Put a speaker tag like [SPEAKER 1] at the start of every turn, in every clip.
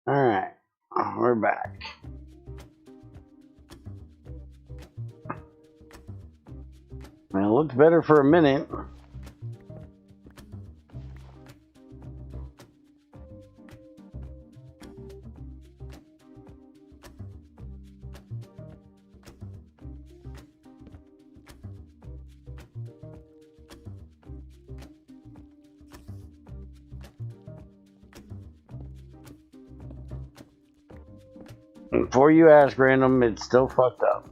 [SPEAKER 1] Alright, we're back. Well, it looked better for a minute. Before you ask, Random, it's still fucked up.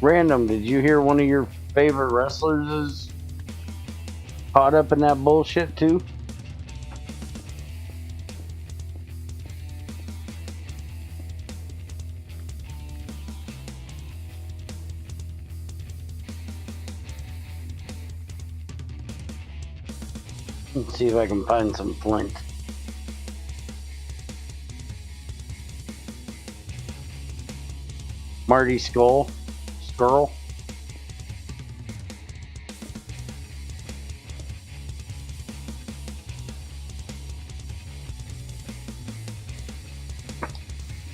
[SPEAKER 1] Random, did you hear one of your favorite wrestlers is caught up in that bullshit too? Let's see if I can find some flint. Marty Skull. Skrull.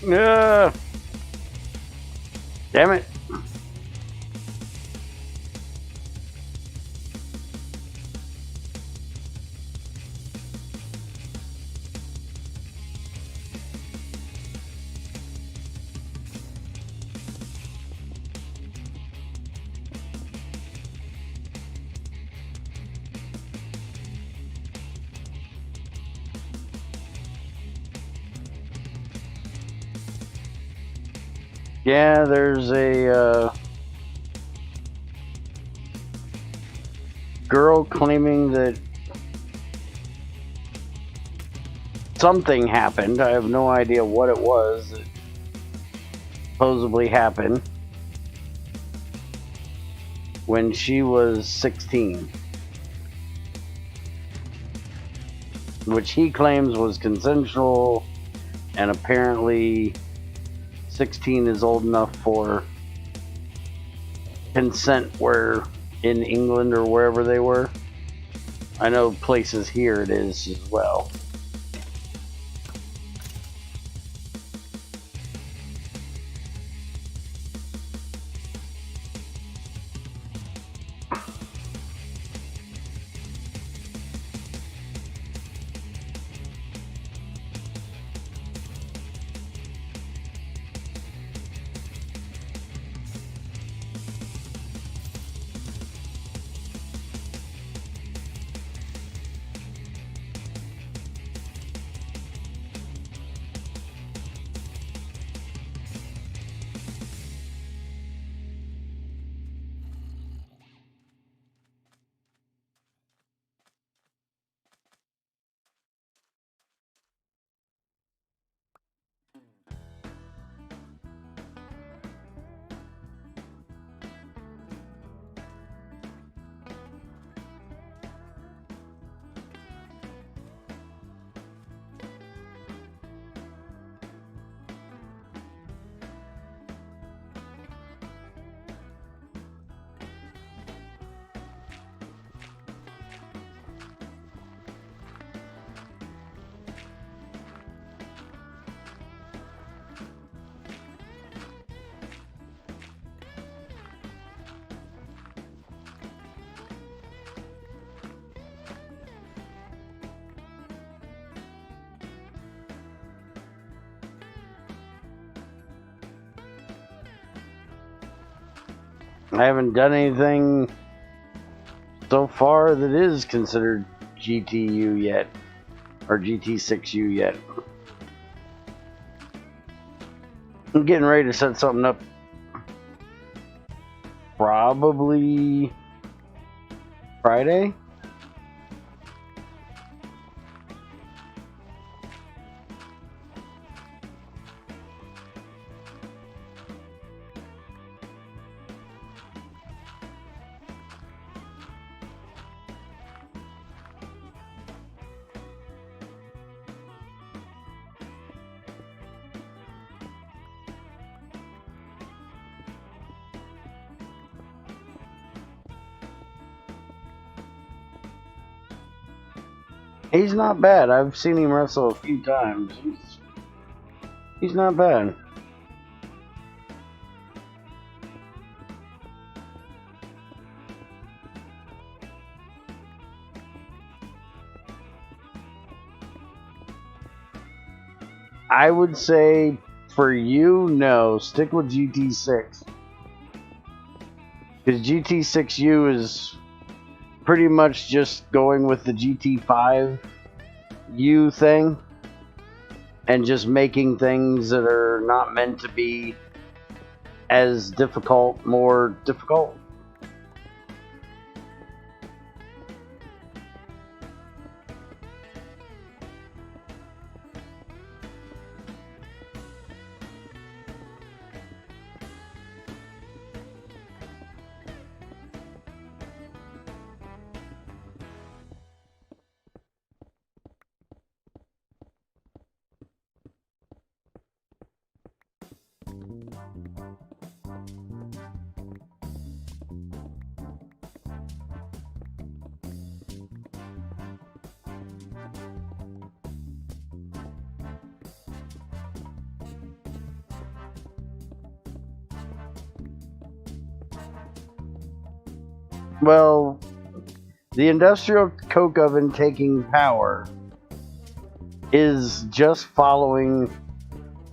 [SPEAKER 1] Yeah. Damn it. Yeah, there's a girl claiming that something happened. I have no idea what it was that supposedly happened when she was 16, which he claims was consensual, and apparently 16 is old enough for consent where in England or wherever they were. I know places here it is as well. I haven't done anything so far that is considered GTU yet, or GT6U yet. I'm getting ready to set something up probably Friday. He's not bad. I've seen him wrestle a few times. He's not bad. I would say for you, no. Stick with GT6. Because GT6U is pretty much just going with the GT5U thing and just making things that are not meant to be as difficult more difficult. Well, the industrial coke oven taking power is just following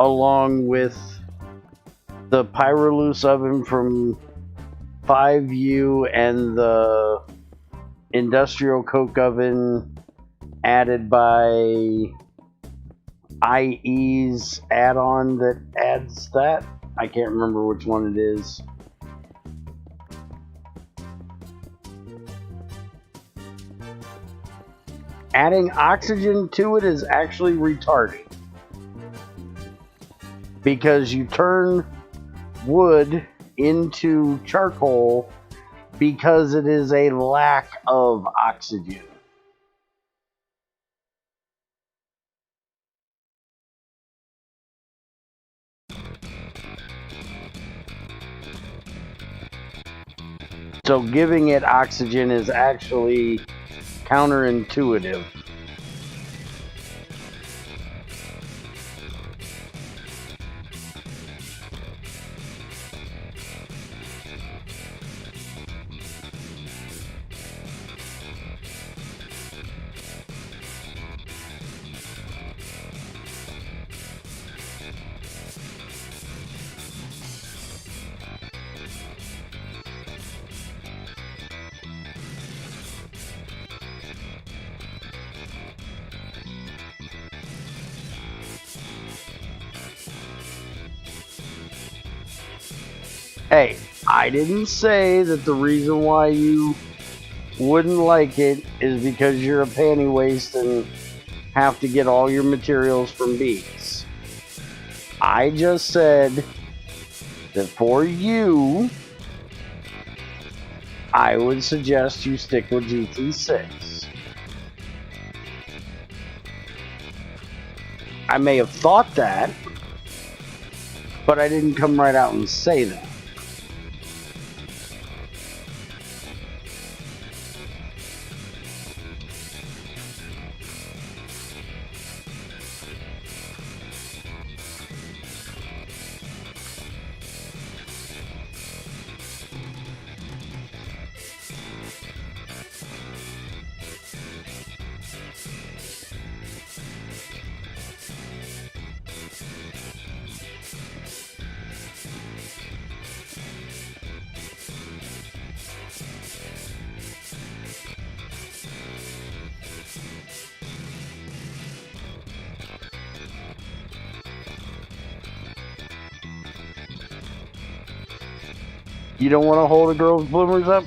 [SPEAKER 1] along with the Pyroluce oven from 5U and the industrial coke oven added by IE's add-on that adds that. I can't remember which one it is. Adding oxygen to it is actually retarding, because you turn wood into charcoal because it is a lack of oxygen. So giving it oxygen is actually counterintuitive. Hey, I didn't say that the reason why you wouldn't like it is because you're a panty waste and have to get all your materials from bees. I just said that for you, I would suggest you stick with GT6. I may have thought that, but I didn't come right out and say that. You don't want to hold a girl's bloomers up?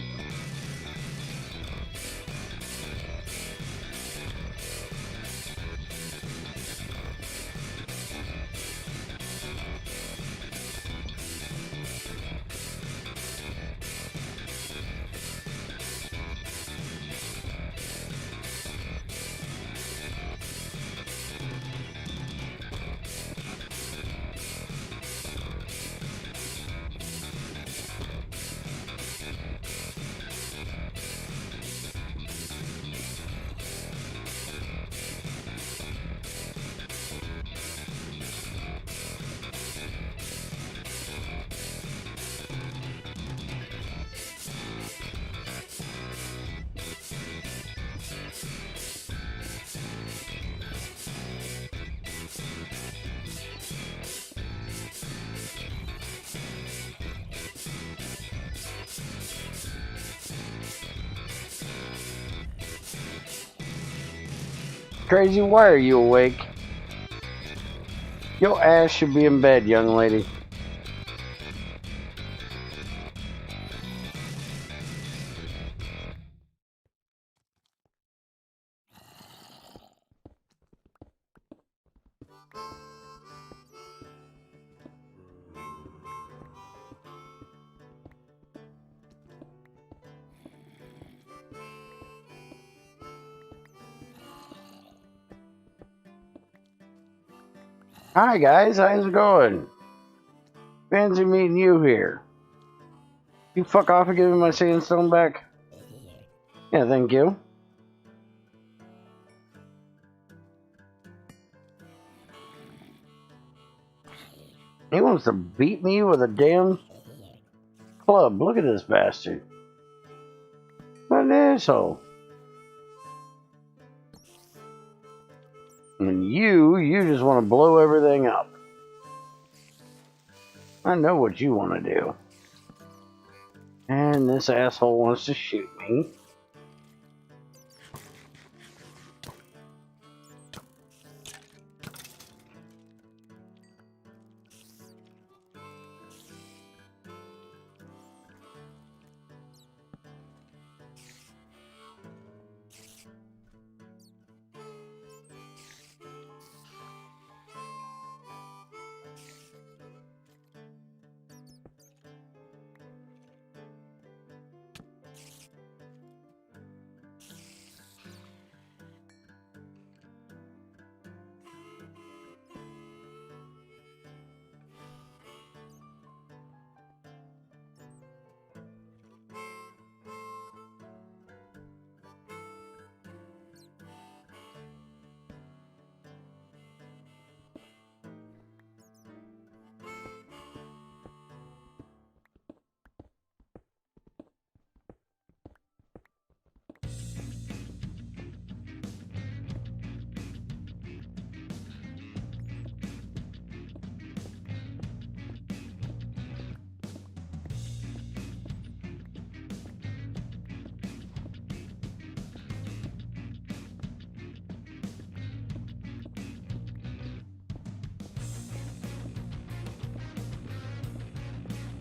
[SPEAKER 1] Crazy, why are you awake? Your ass should be in bed, young lady. Hi guys, how's it going? Fancy meeting you here. You fuck off and give me my sandstone back. Yeah, thank you. He wants to beat me with a damn club. Look at this bastard. in this hole. And you just want to blow everything up. I know what you want to do. And this asshole wants to shoot me.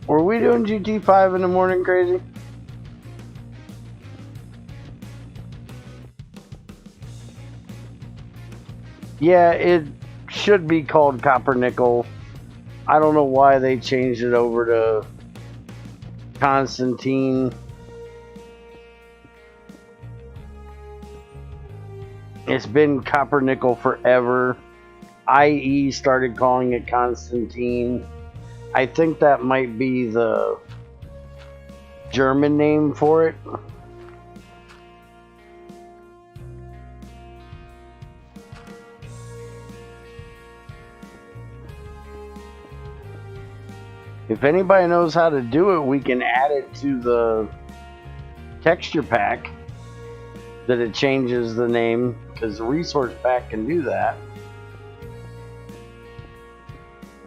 [SPEAKER 1] Were we doing GT5 in the morning, Crazy? Yeah, it should be called Copper Nickel. I don't know why they changed it over to Constantine. It's been Copper Nickel forever. IE started calling it Constantine. I think that might be the German name for it. If anybody knows how to do it, we can add it to the texture pack that it changes the name, because the resource pack can do that.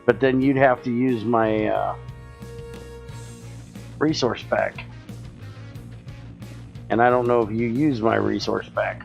[SPEAKER 1] But then you'd have to use my resource pack. And I don't know if you use my resource pack.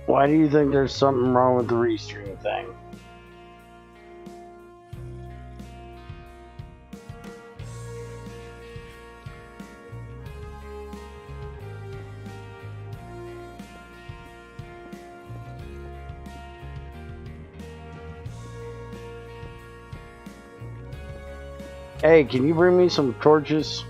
[SPEAKER 1] Why do you think there's something wrong with the restream thing? Hey, can you bring me some torches?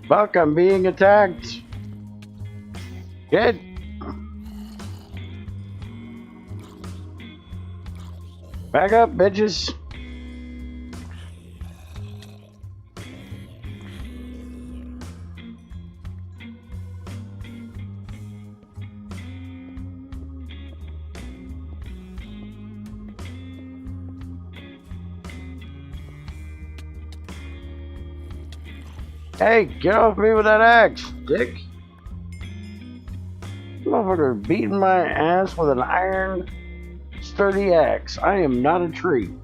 [SPEAKER 1] Buck, I'm being attacked. Get. Back up, bitches. Hey, get off me with that axe, dick. Motherfucker beating my ass with an iron sturdy axe. I am not a tree.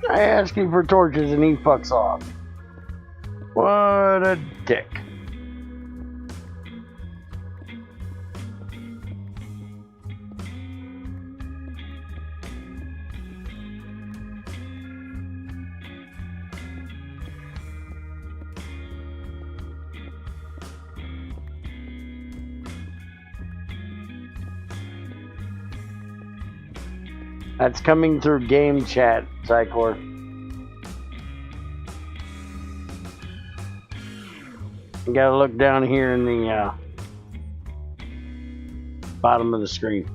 [SPEAKER 1] I ask you for torches and he fucks off. What a dick. That's coming through game chat, Psycor. You gotta look down here in the bottom of the screen.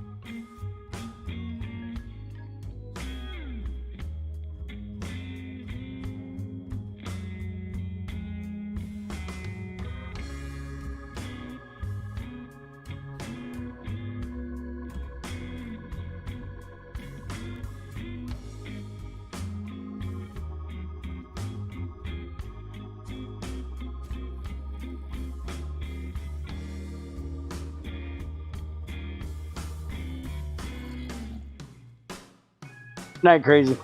[SPEAKER 1] Night, crazy.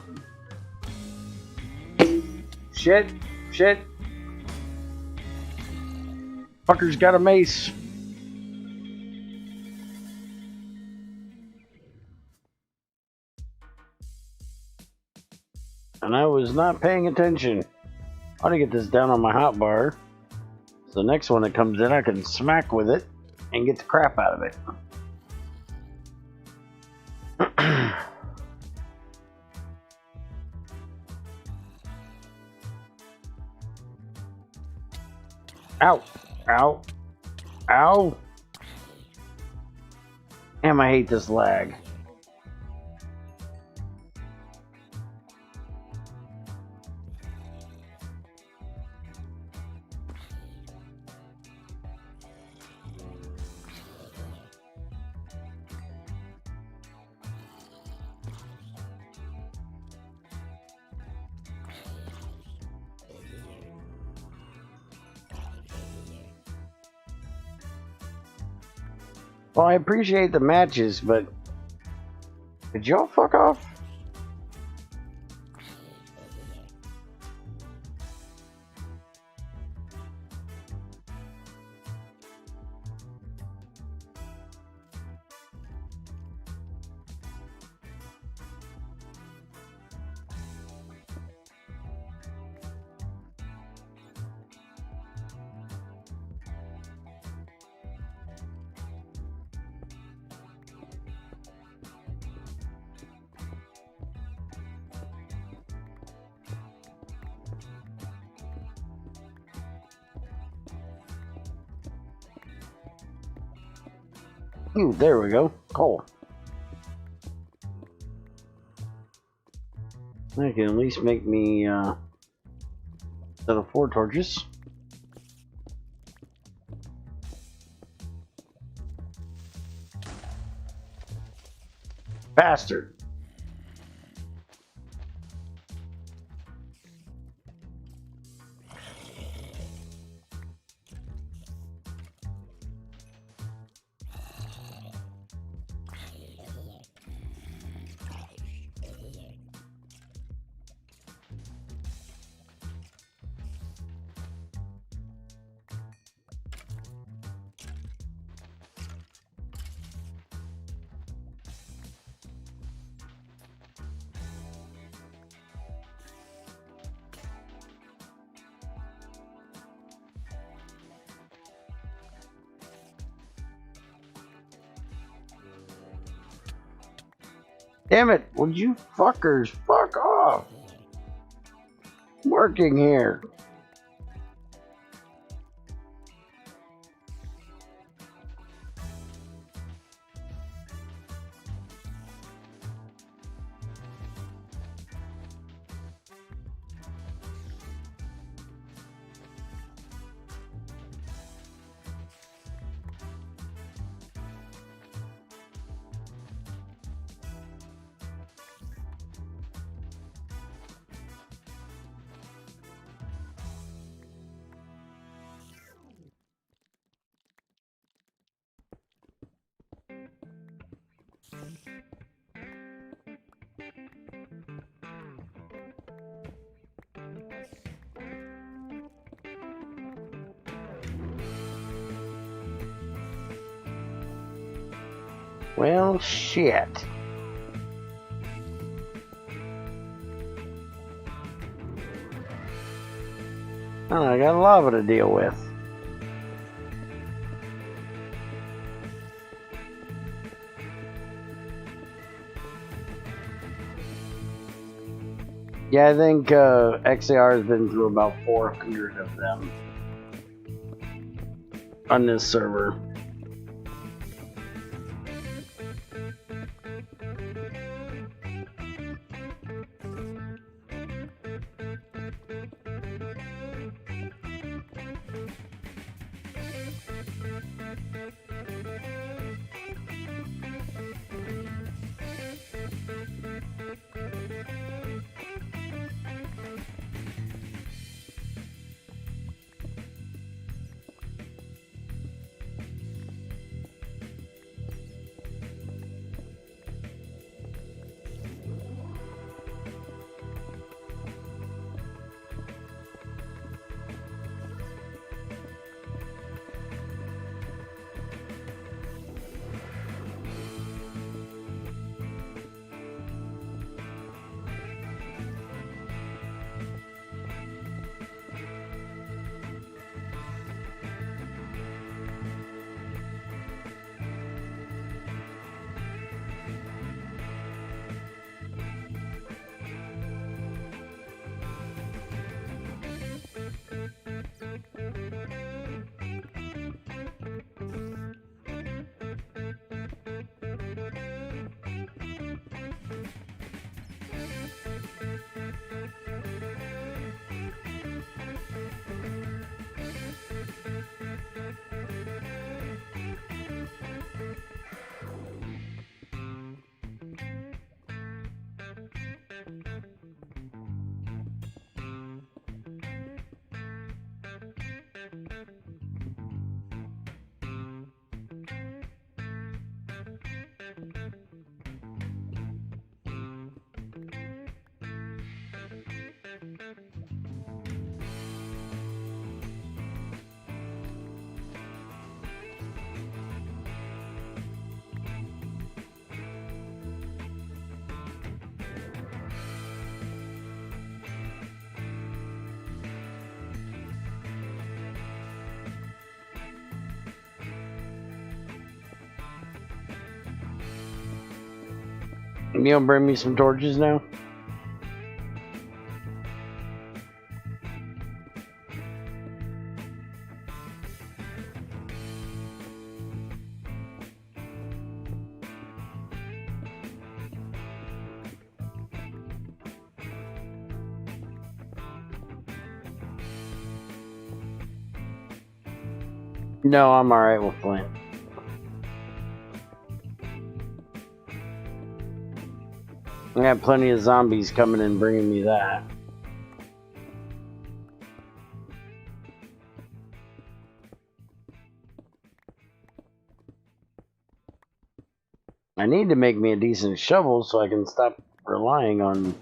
[SPEAKER 1] Shit. Fucker's got a mace. And I was not paying attention. I ought to get this down on my hotbar. So the next one that comes in, I can smack with it and get the crap out of it. Ow. Ow. Ow. Damn, I hate this lag. Well, I appreciate the matches, but could y'all fuck off? Ooh, there we go. Coal. I can at least make me a set of 4 torches. Bastard. Damn it, would you fuckers fuck off? I'm working here. Well, shit. Oh, I got lava to deal with. Yeah, I think XAR has been through about 400 of them on this server. You gonna bring me some torches now? No, I'm alright with flint. I got plenty of zombies coming and bringing me that. I need to make me a decent shovel so I can stop relying on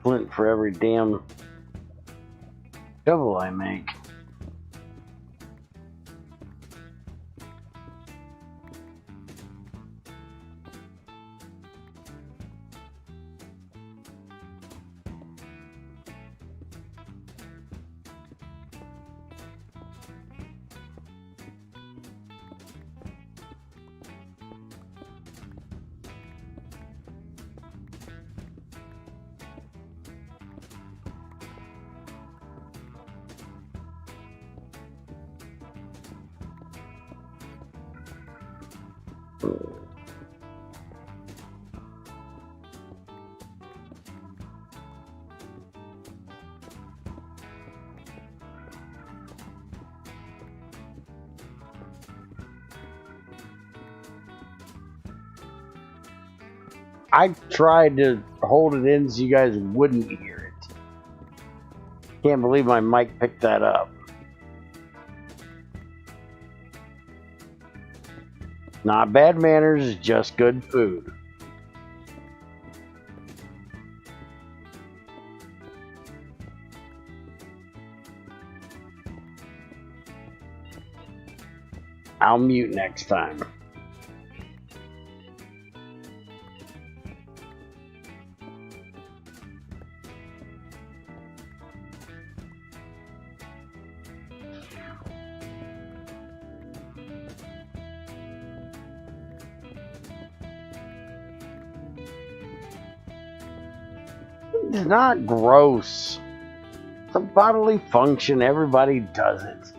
[SPEAKER 1] flint for every damn shovel I make. I tried to hold it in so you guys wouldn't hear it. Can't believe my mic picked that up. Not bad manners, just good food. I'll mute next time. It's not gross. It's a bodily function. Everybody does it.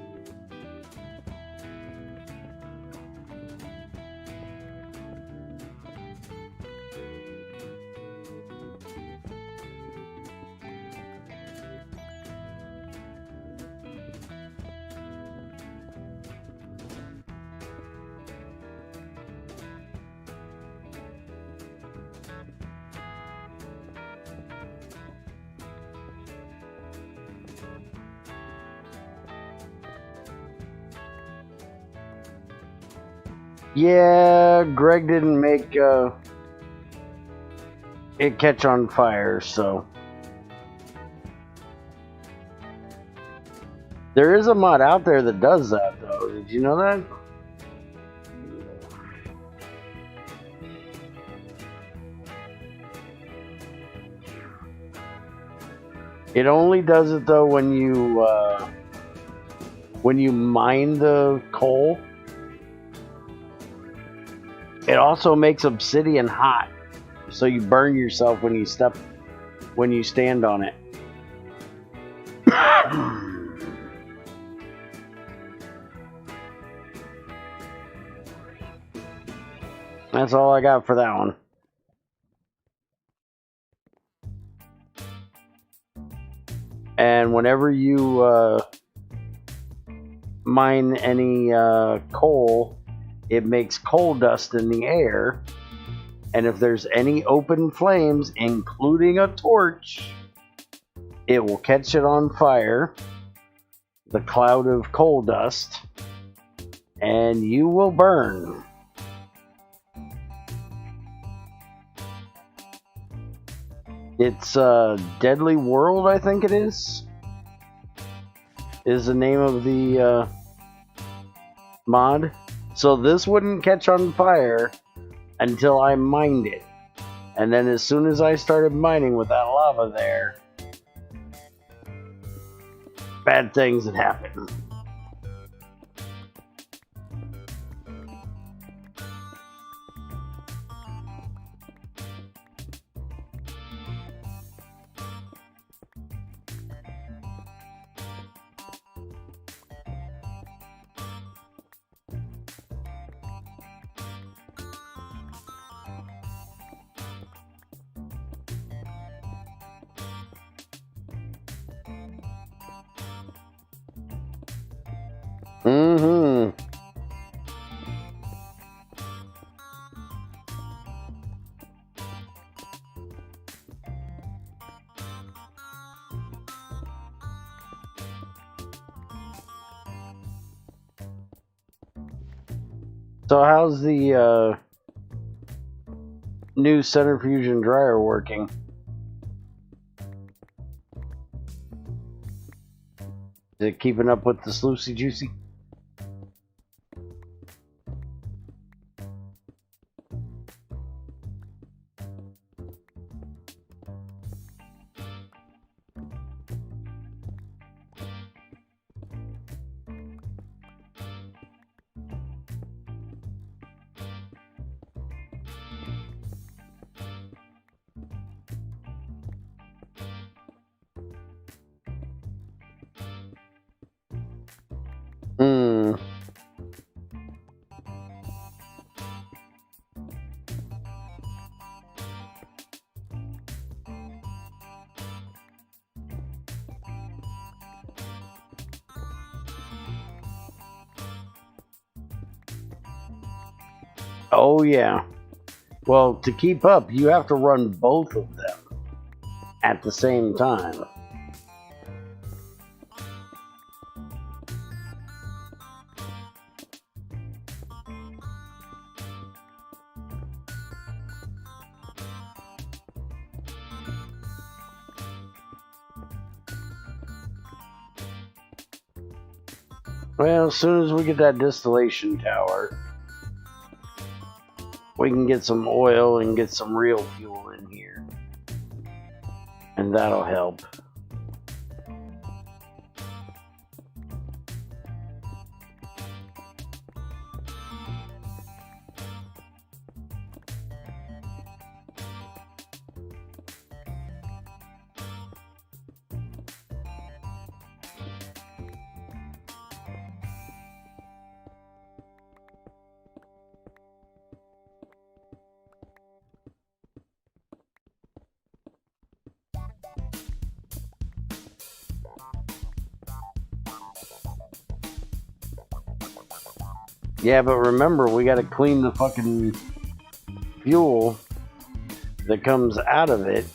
[SPEAKER 1] Yeah, Greg didn't make it catch on fire, so. There is a mod out there that does that, though. Did you know that? It only does it, though, when you mine the coal. It also makes obsidian hot, so you burn yourself when you stand on it. That's all I got for that one. And whenever you mine any coal, it makes coal dust in the air, and if there's any open flames, including a torch, it will catch it on fire, the cloud of coal dust, and you will burn. It's Deadly World, I think it is the name of the mod. So this wouldn't catch on fire until I mined it. And then as soon as I started mining with that lava there, bad things had happened. Mm-hmm. So how's the new centrifuge and dryer working? Is it keeping up with the Sluicy Juicy? Oh, yeah. Well, to keep up, you have to run both of them at the same time. Well, as soon as we get that distillation tower, we can get some oil and get some real fuel in here. And that'll help. Yeah, but remember, we gotta clean the fucking fuel that comes out of it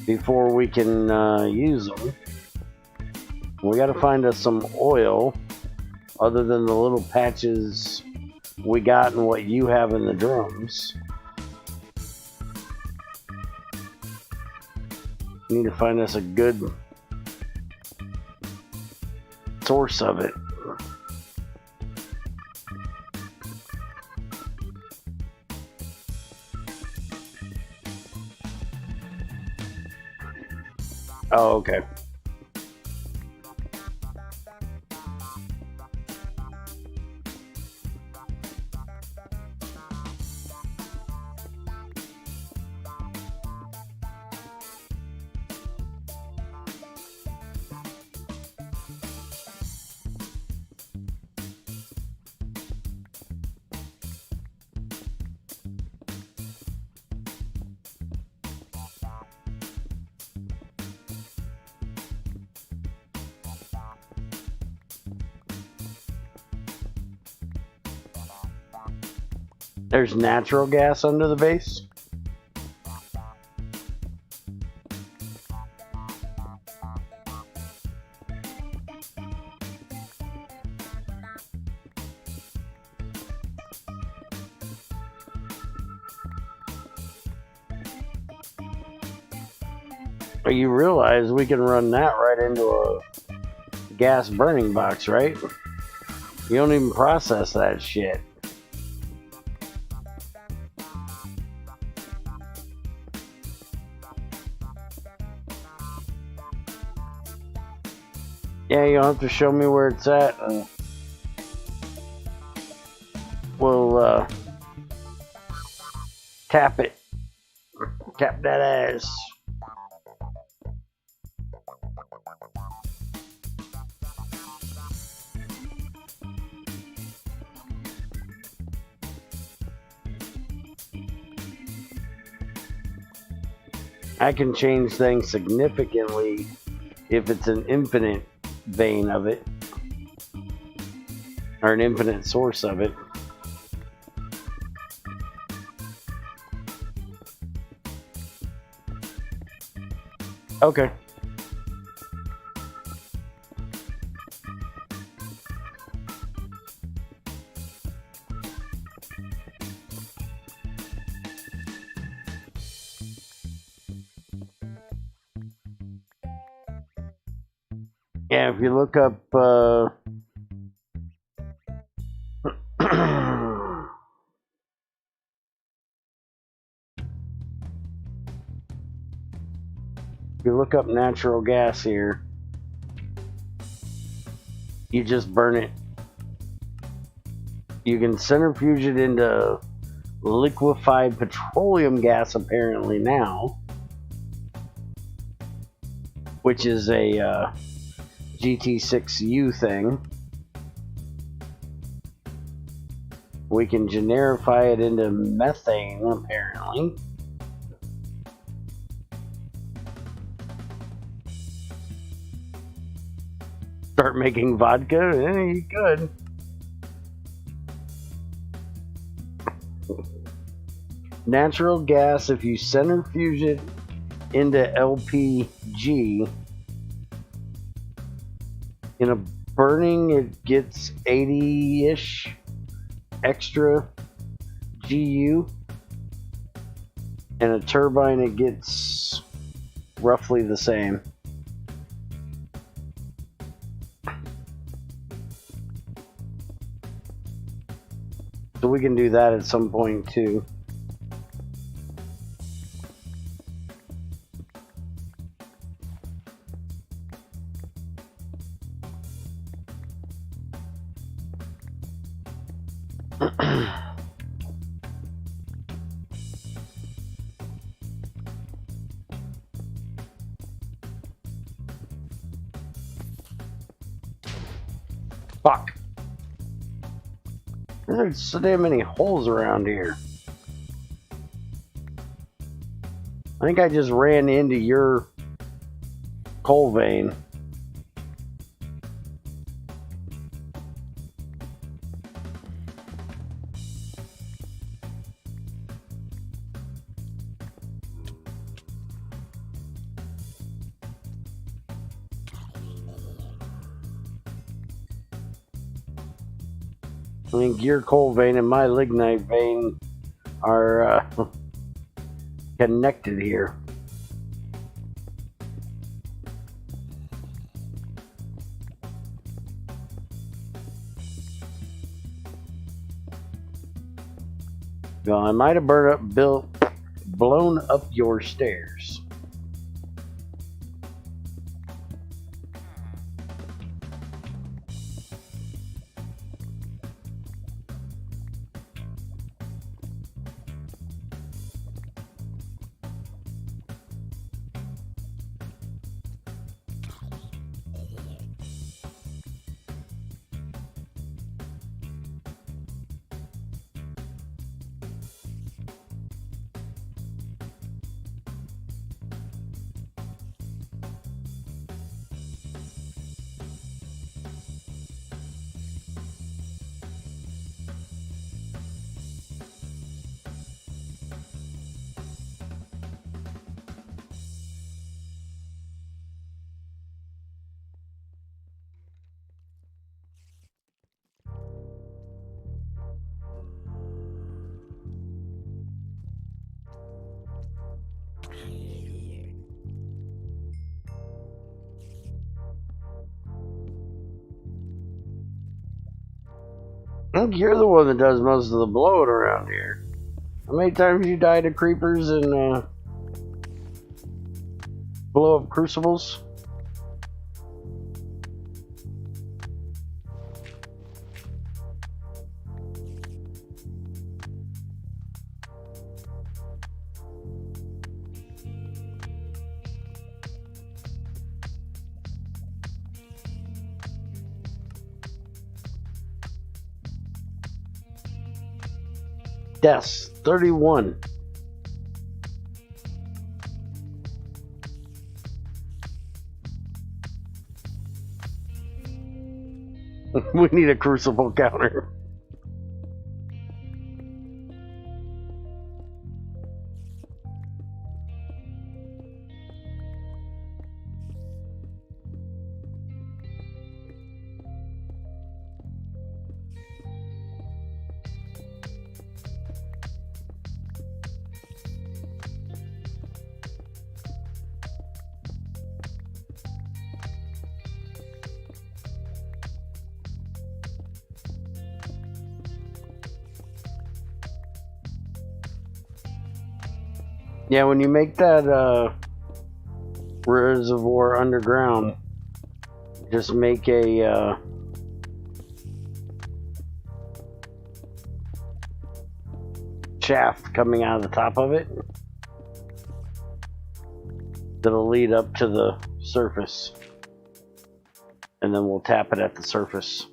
[SPEAKER 1] before we can use them. We gotta find us some oil other than the little patches we got and what you have in the drums. We need to find us a good source of it. Oh, okay. There's natural gas under the base? But you realize we can run that right into a gas burning box, right? You don't even process that shit. Yeah, you'll have to show me where it's at, and we'll tap it. Tap that ass. I can change things significantly if it's an infinite vein of it, or an infinite source of it. Okay. Yeah, if you look up if you look up natural gas here, you just burn it. You can centrifuge it into liquefied petroleum gas apparently now, which is a GT6U thing. We can generify it into methane apparently. Start making vodka? You could. Natural gas, if you centrifuge it into LPG, in a burning it gets 80-ish extra GU. In a turbine it gets roughly the same. So we can do that at some point too. Fuck. There's so damn many holes around here. I think I just ran into your coal vein. I think your coal vein and my lignite vein are connected here. Well, I might have blown up your stairs. I think you're the one that does most of the blowing around here. How many times you died of creepers and blow up crucibles? Deaths, 31. We need a crucible counter. Yeah, when you make that reservoir underground, just make a shaft coming out of the top of it that'll lead up to the surface, and then we'll tap it at the surface.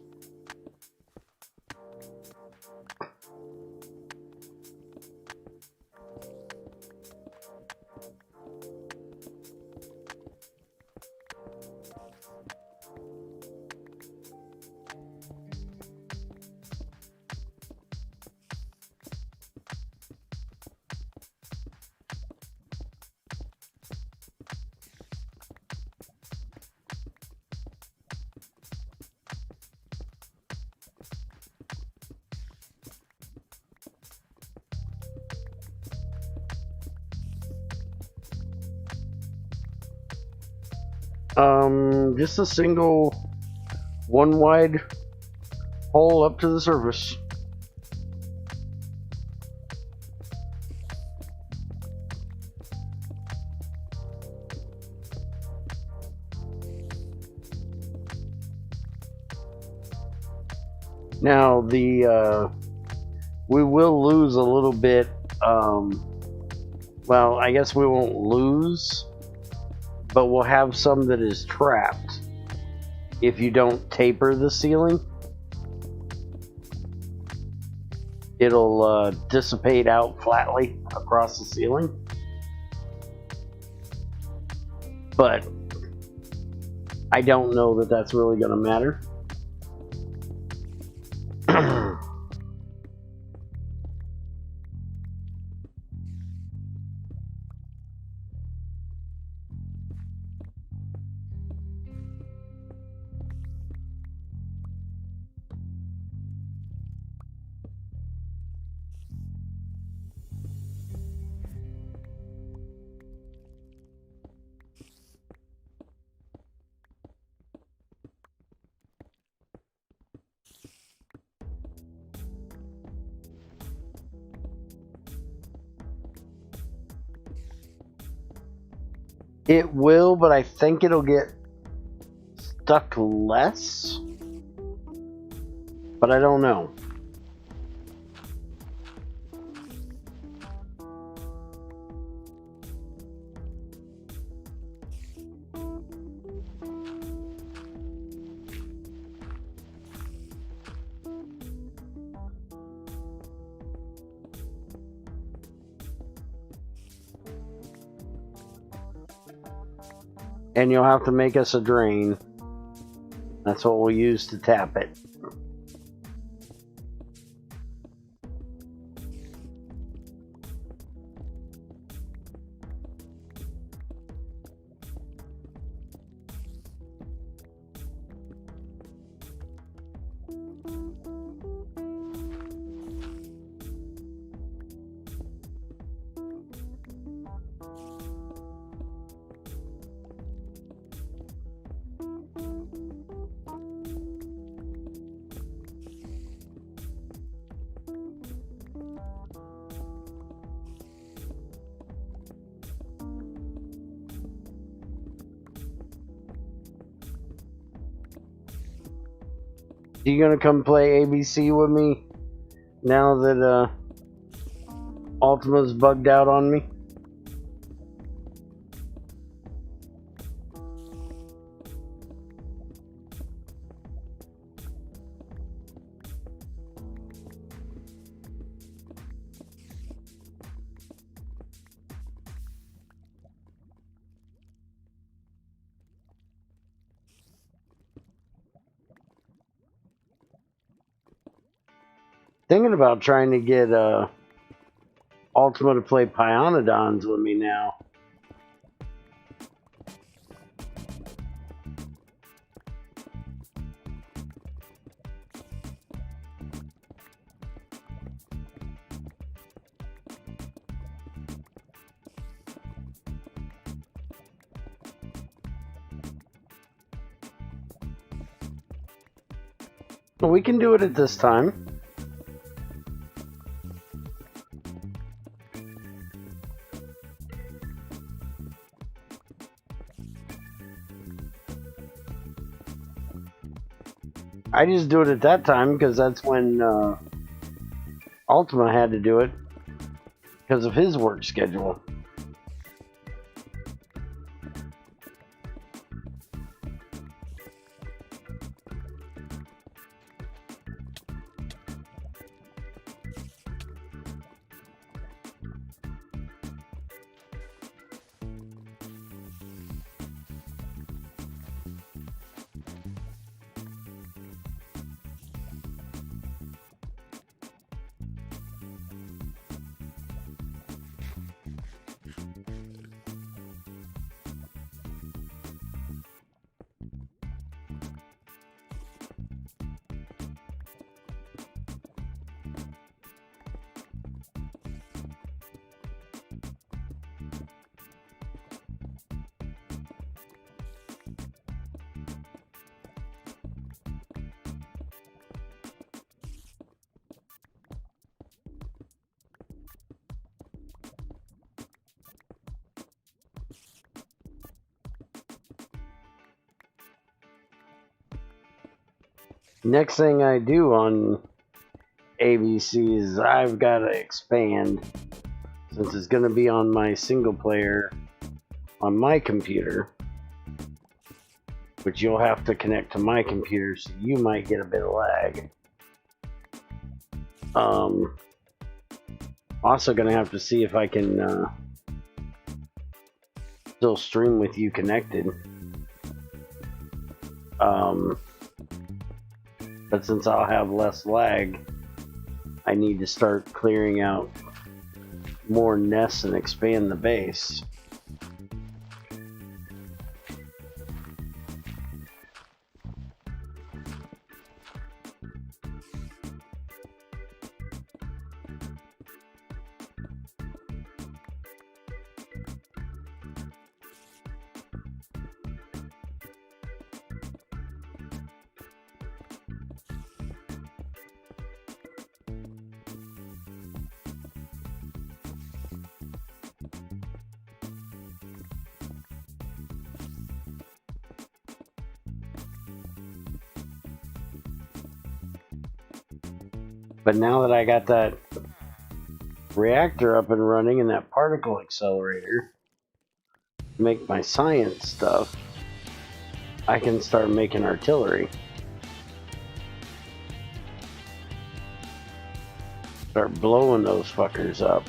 [SPEAKER 1] Just a single one wide hole up to the surface. Now we will lose a little bit. Well, I guess we won't lose, but we'll have some that is trapped if you don't taper the ceiling. It'll dissipate out flatly across the ceiling. But I don't know that that's really going to matter. It will, but I think it'll get stuck less. But I don't know. And you'll have to make us a drain. That's what we'll use to tap it. You gonna come play ABC with me now that Ultima's bugged out on me? Thinking about trying to get Ultima to play Pionodons with me now. Well, we can do it at this time. I just do it at that time because that's when Ultima had to do it because of his work schedule. Next thing I do on ABC is I've got to expand, since it's going to be on my single player on my computer, which you'll have to connect to my computer, so you might get a bit of lag. Also going to have to see if I can still stream with you connected. But since I'll have less lag, I need to start clearing out more nests and expand the base. But now that I got that reactor up and running and that particle accelerator to make my science stuff, I can start making artillery. Start blowing those fuckers up.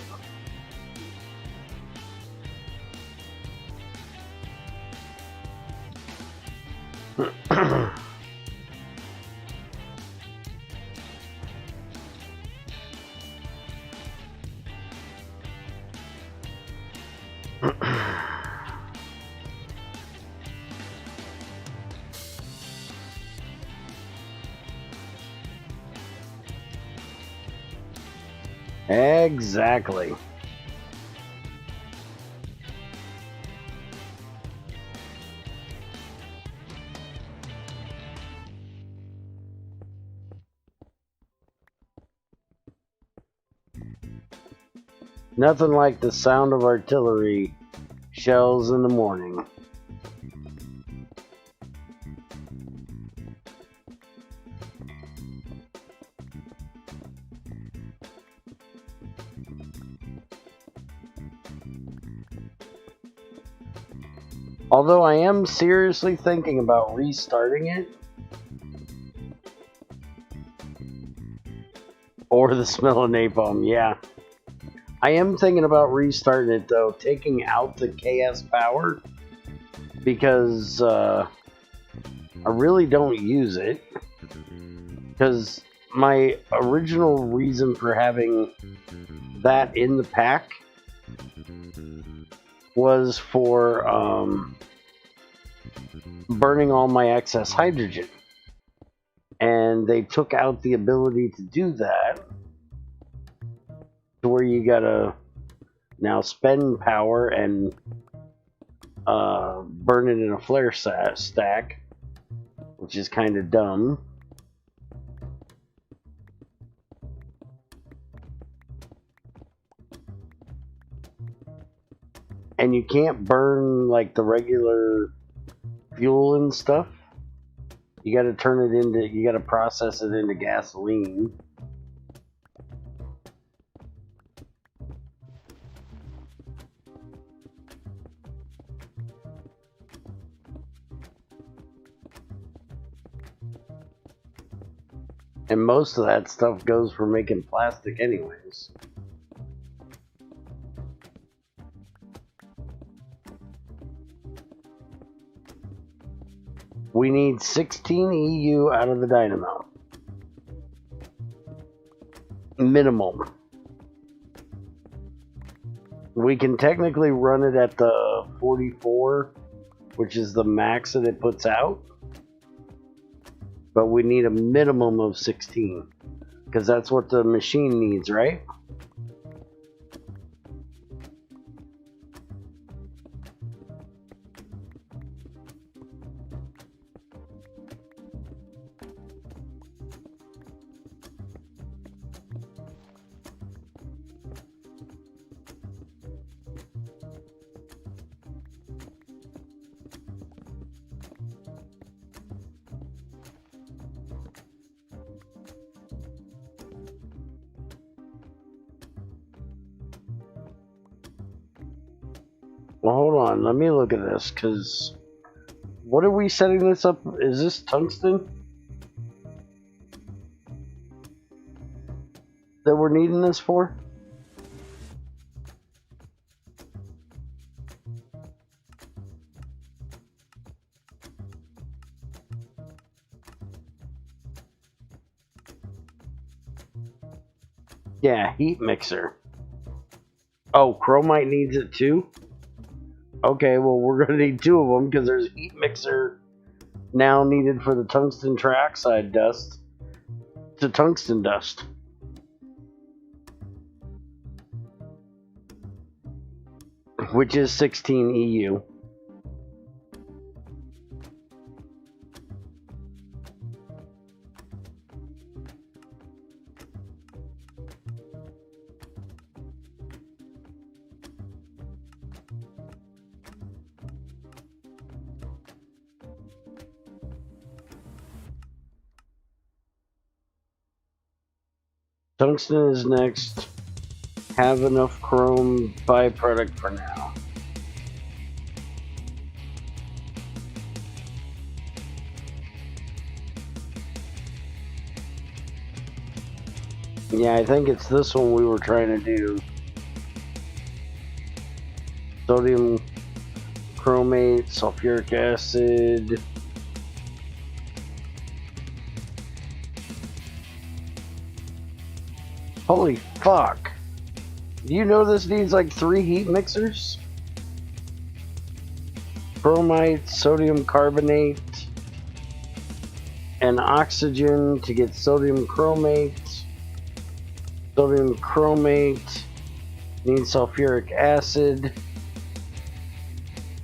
[SPEAKER 1] Exactly. Nothing like the sound of artillery shells in the morning. Although I am seriously thinking about restarting it. Or the smell of napalm, yeah. I am thinking about restarting it though, taking out the KS power, because I really don't use it. Because my original reason for having that in the pack was for burning all my excess hydrogen. And they took out the ability to do that, to where you gotta now spend power and burn it in a flare stack, which is kind of dumb. And you can't burn like the regular fuel and stuff. You gotta turn it into, you gotta process it into gasoline. And most of that stuff goes for making plastic anyways. We need 16 EU out of the dynamo. Minimum. We can technically run it at the 44, which is the max that it puts out. But we need a minimum of 16, because that's what the machine needs, right? Well, hold on. Let me look at this, because what are we setting this up? Is this tungsten that we're needing this for? Yeah, heat mixer. Oh, chromite needs it too? Okay, well, we're going to need two of them because there's a heat mixer now needed for the tungsten trioxide dust to tungsten dust. Which is 16 EU. Tungsten is next. Have enough chrome byproduct for now. Yeah, I think it's this one we were trying to do. Sodium chromate, sulfuric acid. Holy fuck. Do you know this needs like 3 heat mixers? Chromite, sodium carbonate, and oxygen to get sodium chromate. Sodium chromate needs sulfuric acid.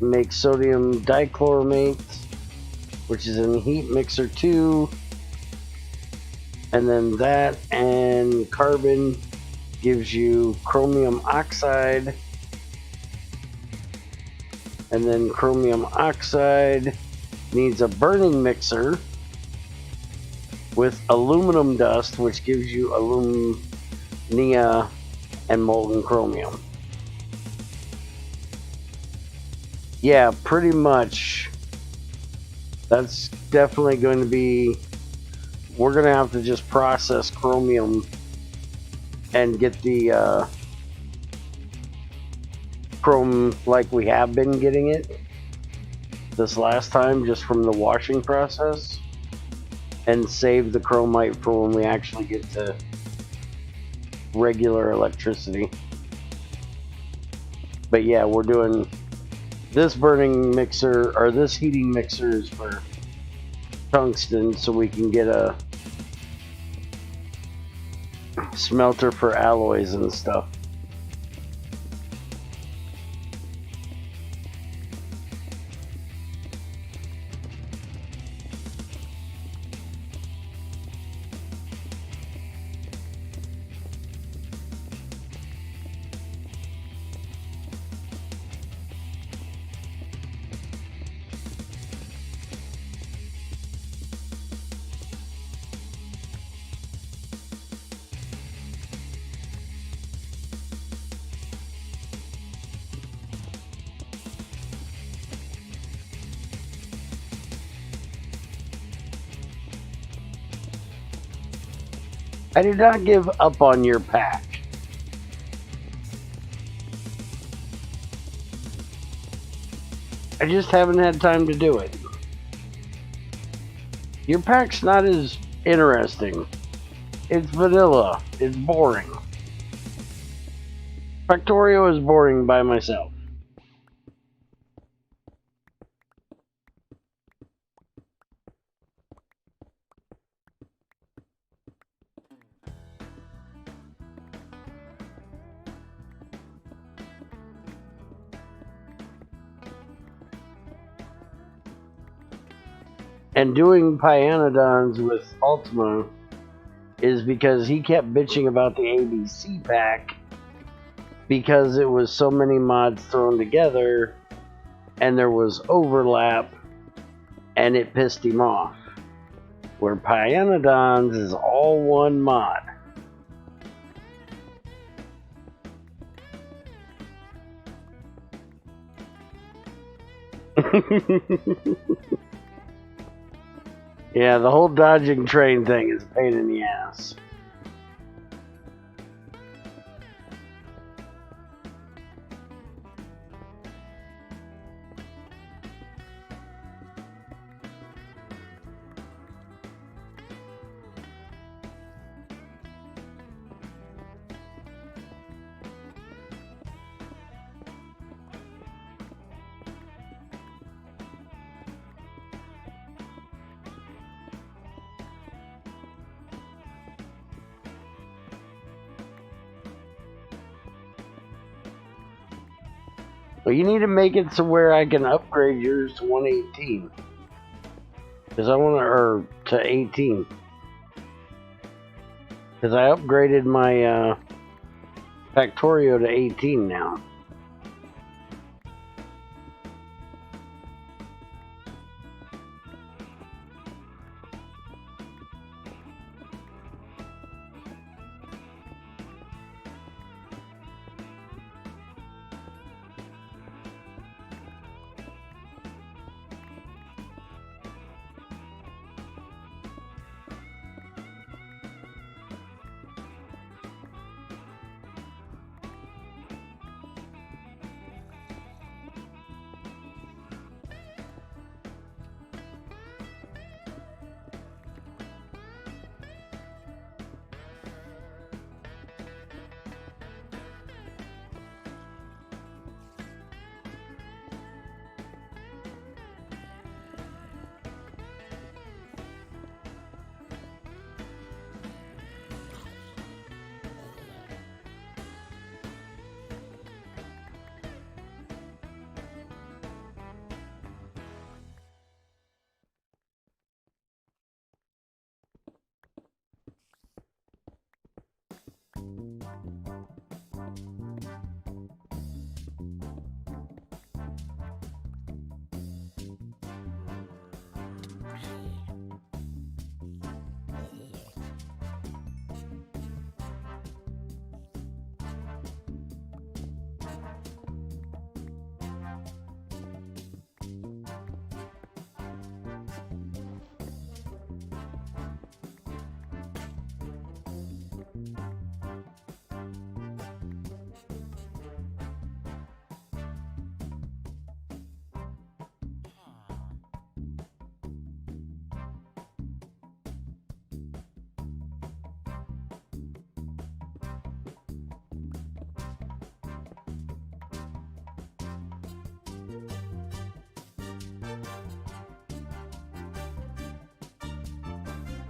[SPEAKER 1] Make sodium dichloramate, which is in heat mixer 2. And then that and carbon gives you chromium oxide. And then chromium oxide needs a burning mixer with aluminum dust, which gives you alumina and molten chromium. Yeah, pretty much. That's definitely going to be... We're going to have to just process chromium and get the chrome like we have been getting it this last time, just from the washing process, and save the chromite for when we actually get to regular electricity. But yeah, we're doing this burning mixer, or this heating mixer is for tungsten, so we can get a smelter for alloys and stuff. I did not give up on your pack. I just haven't had time to do it. Your pack's not as interesting. It's vanilla. It's boring. Factorio is boring by myself. And doing Pyanodons with Ultima is because he kept bitching about the ABC pack because it was so many mods thrown together and there was overlap and it pissed him off. Where Pyanodons is all one mod. Yeah, the whole dodging train thing is a pain in the ass. Well, you need to make it to where I can upgrade yours to 118. Because I want to, or to 18. Because I upgraded my Factorio to 18 now.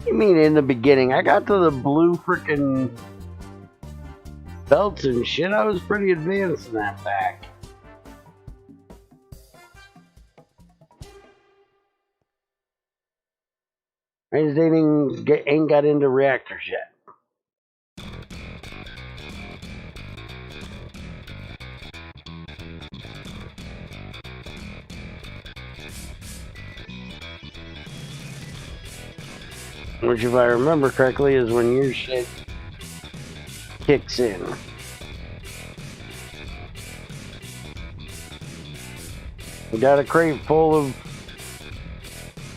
[SPEAKER 1] You mean in the beginning? I got to the blue frickin' belts and shit. I was pretty advanced in that pack. I just ain't got into reactors yet. Which, if I remember correctly, is when your shit kicks in. We got a crate full of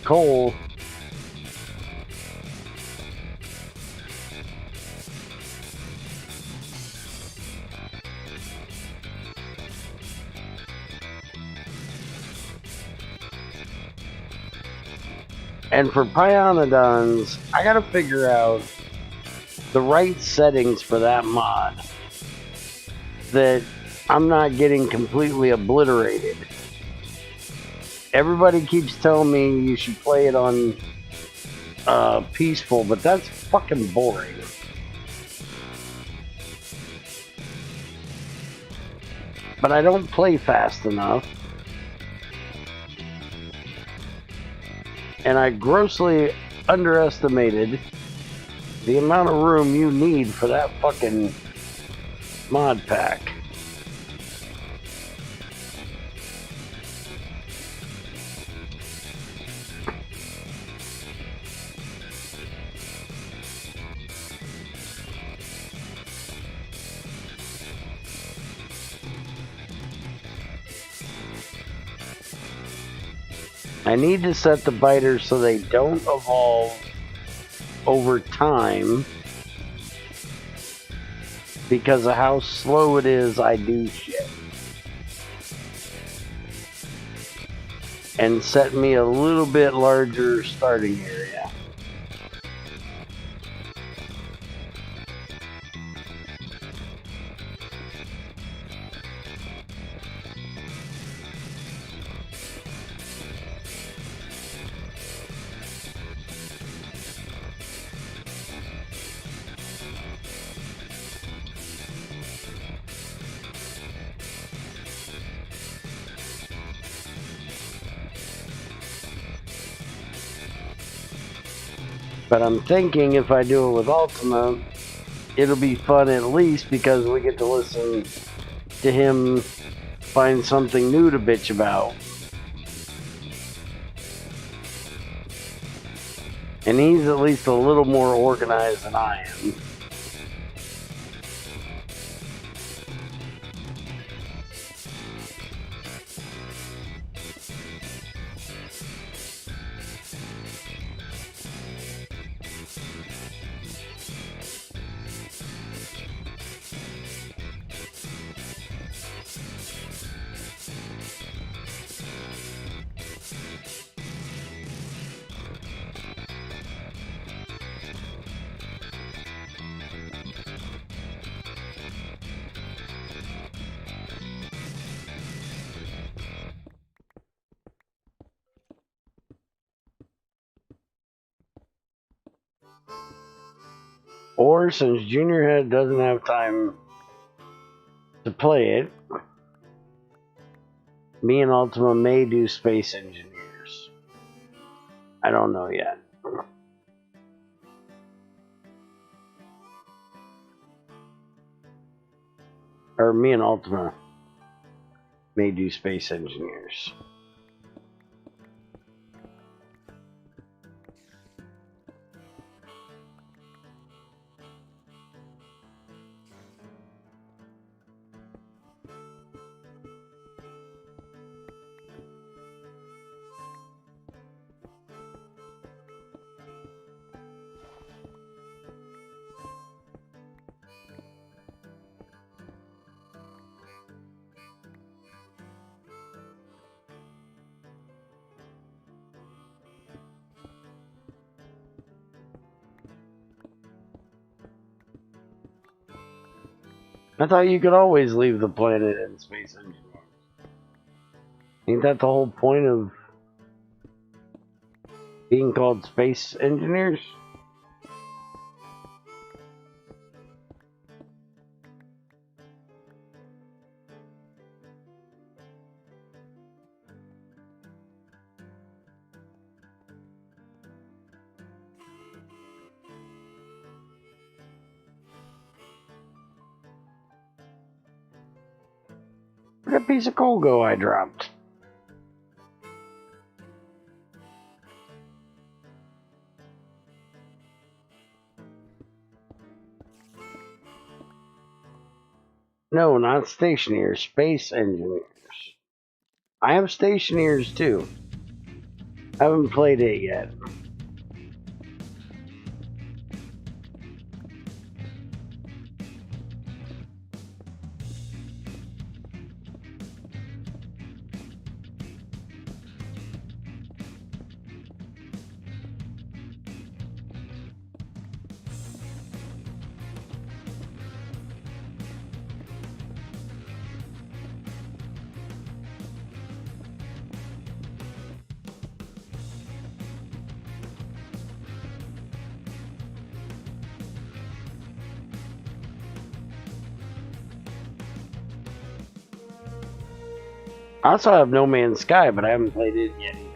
[SPEAKER 1] coal. And for Pionodons, I gotta figure out the right settings for that mod that I'm not getting completely obliterated. Everybody keeps telling me you should play it on peaceful, but that's fucking boring. But I don't play fast enough. And I grossly underestimated the amount of room you need for that fucking mod pack. I need to set the biters so they don't evolve over time because of how slow it is I do shit. And set me a little bit larger starting area. But I'm thinking if I do it with Ultima, it'll be fun at least because we get to listen to him find something new to bitch about. And he's at least a little more organized than I am. Or since Junior Head doesn't have time to play it, me and Ultima may do Space Engineers. I don't know yet. Or me and Ultima may do Space Engineers. I thought you could always leave the planet in Space Engineers. Ain't that the whole point of being called Space Engineers? Where'd that piece of coal go I dropped? No, not stationeers, Space Engineers. I have stationeers too. I haven't played it yet. I also have No Man's Sky, but I haven't played it yet either.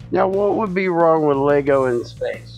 [SPEAKER 1] Now, what would be wrong with Lego in space?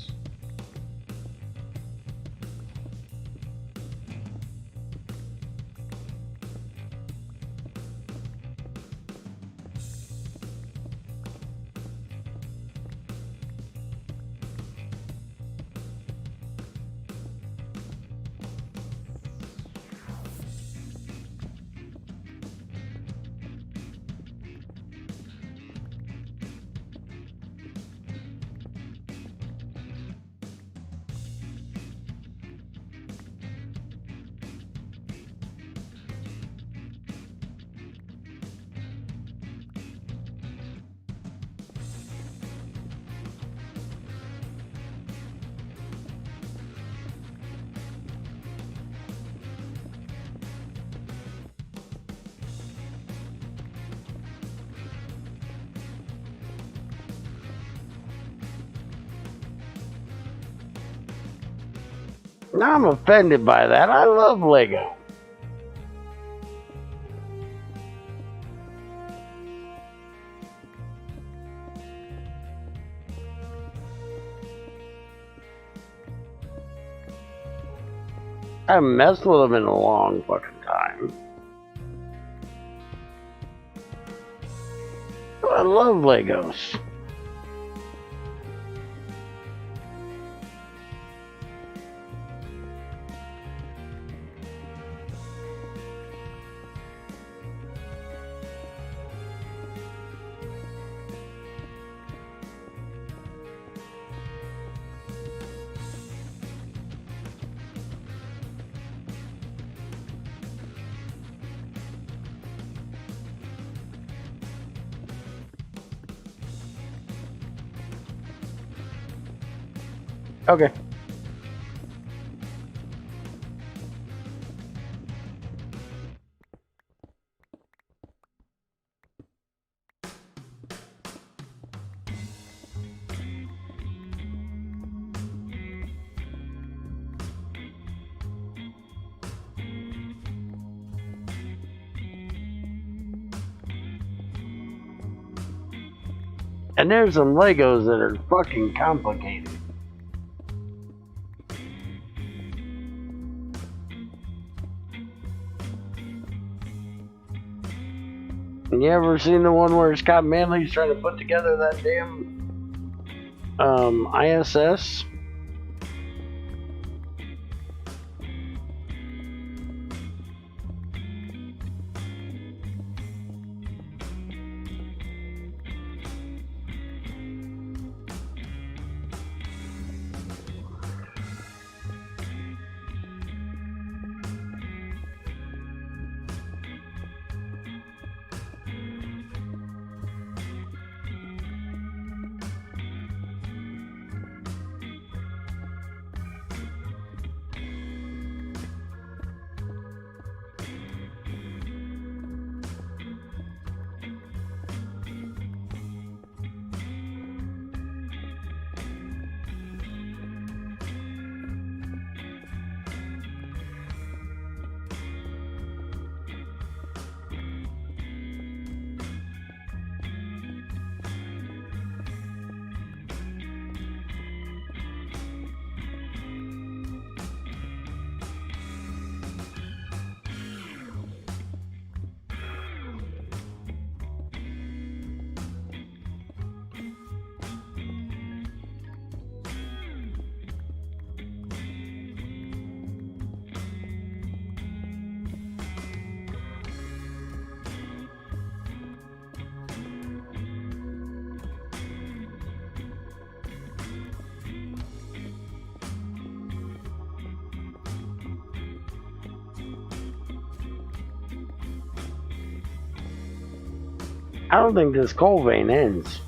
[SPEAKER 1] Now I'm offended by that. I love Lego. I haven't messed with them in a long fucking time. I love Legos. Okay. And there's some Legos that are fucking complicated. You ever seen the one where Scott Manley's trying to put together that damn ISS? I don't think this coal vein ends.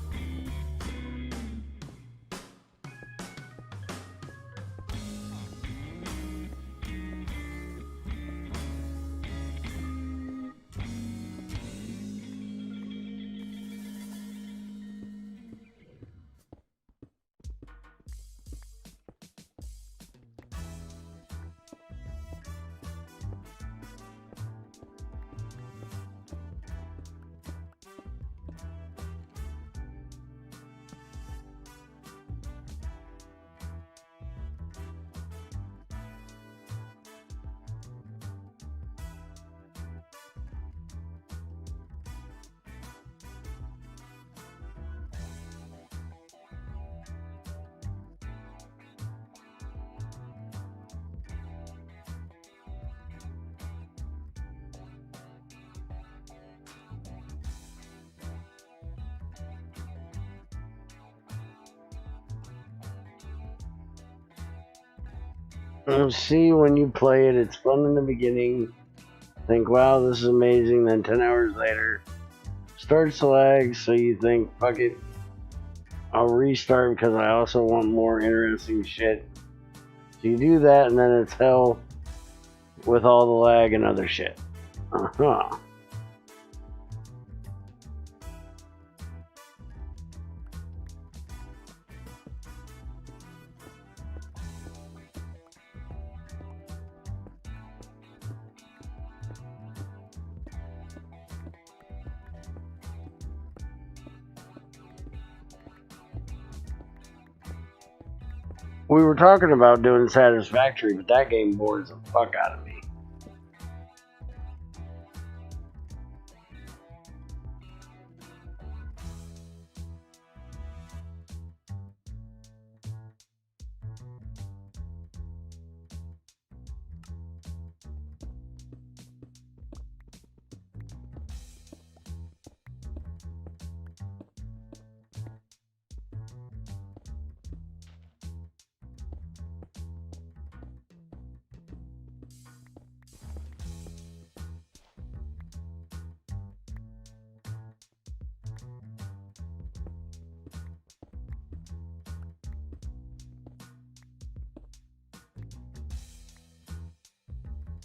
[SPEAKER 1] You'll see when you play it, it's fun in the beginning. Think, wow, this is amazing. Then 10 hours later, starts to lag, so you think, fuck it, I'll restart because I also want more interesting shit. So you do that, and then it's hell with all the lag and other shit. Uh-huh. We were talking about doing Satisfactory, but that game bores the fuck out of me.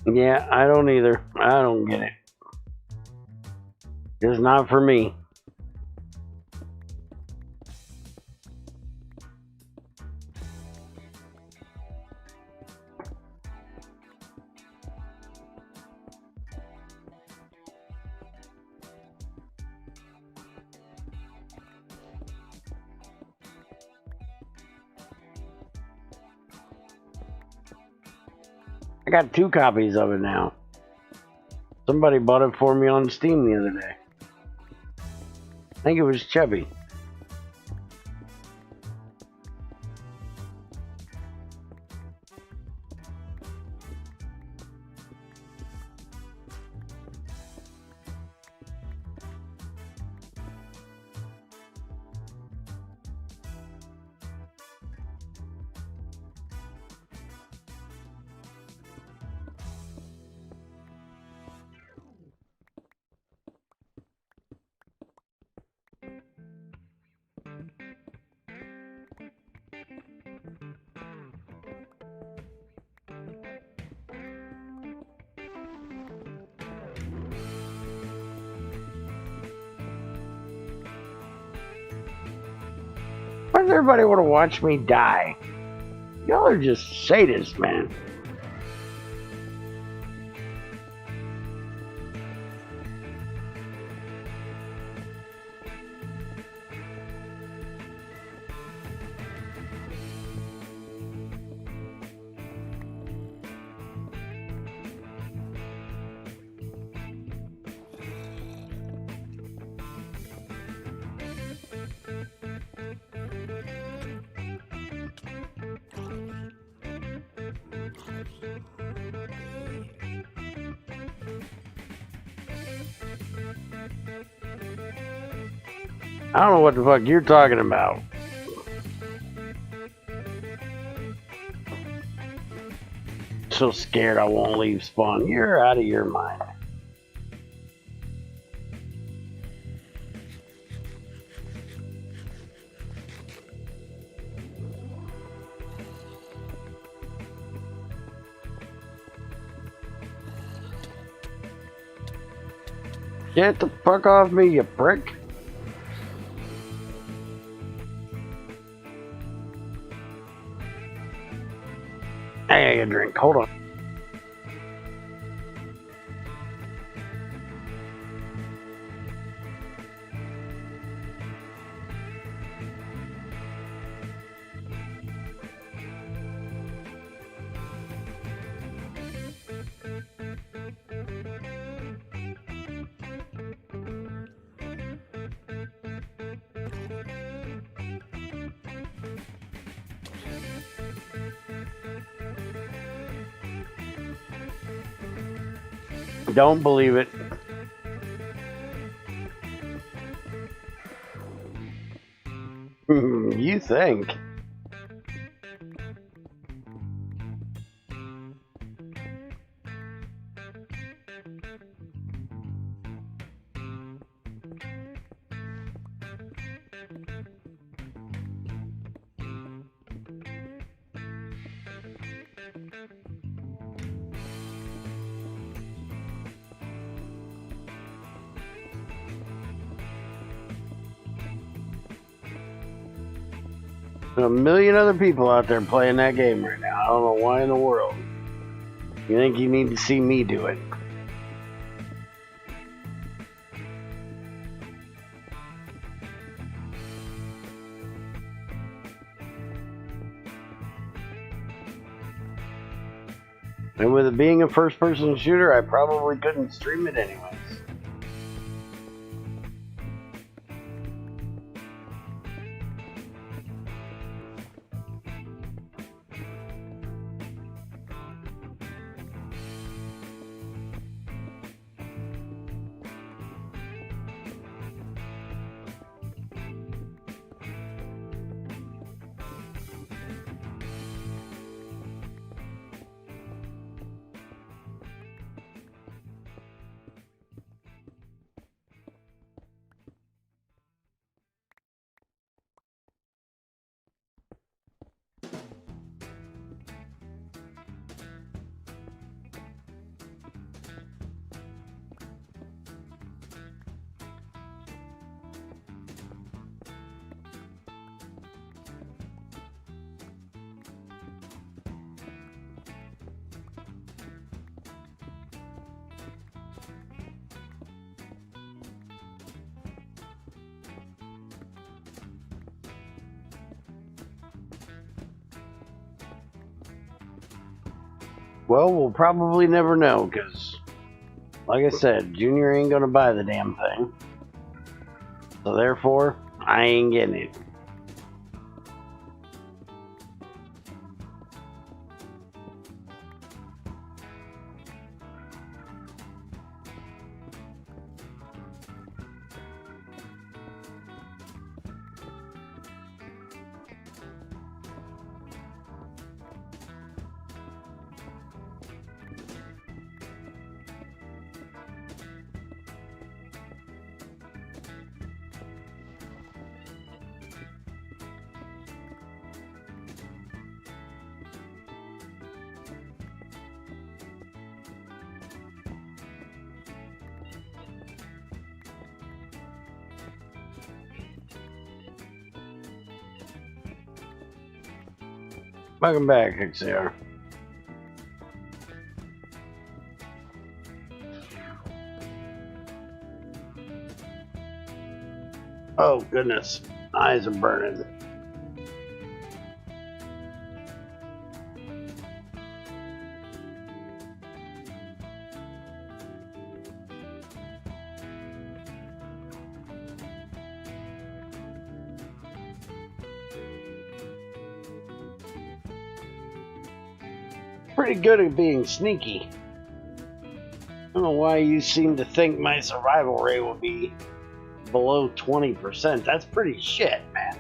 [SPEAKER 1] Yeah, I don't either. I don't get it. It's not for me. I got 2 copies of it now. Somebody bought it for me on Steam the other day. I think it was Chubby. Why does everybody want to watch me die? Y'all are just sadists, man. I don't know what the fuck you're talking about. So scared I won't leave spawn. You're out of your mind. Get the fuck off me, you prick. Hey, I got a drink. Hold on. Don't believe it. You think? A million other people out there playing that game right now. I don't know why in the world. You think you need to see me do it? And with it being a first-person shooter, I probably couldn't stream it anyways. Well, we'll probably never know, because, like I said, Junior ain't gonna buy the damn thing. So therefore, I ain't getting it. Welcome back, XCR. Oh, goodness. Eyes are burning. Pretty good at being sneaky. I don't know why you seem to think my survival rate will be below 20%. That's pretty shit, man.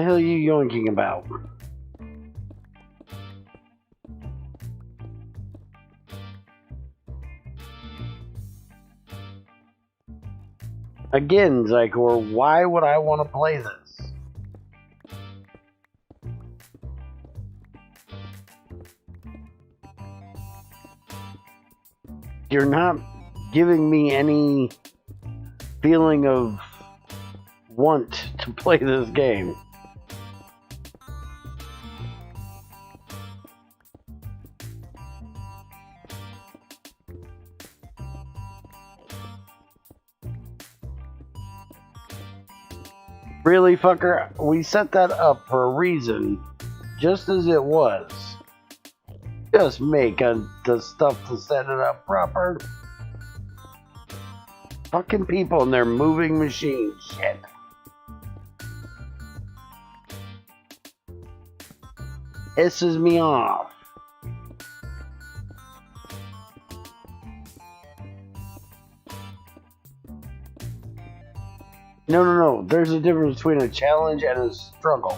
[SPEAKER 1] The hell are you yoinking about? Again, Zykor, why would I want to play this? You're not giving me any feeling of want to play this game. Really, fucker? We set that up for a reason, just as it was. Just make the stuff to set it up proper. Fucking people and their moving machine shit. Pisses me off. No. There's a difference between a challenge and a struggle.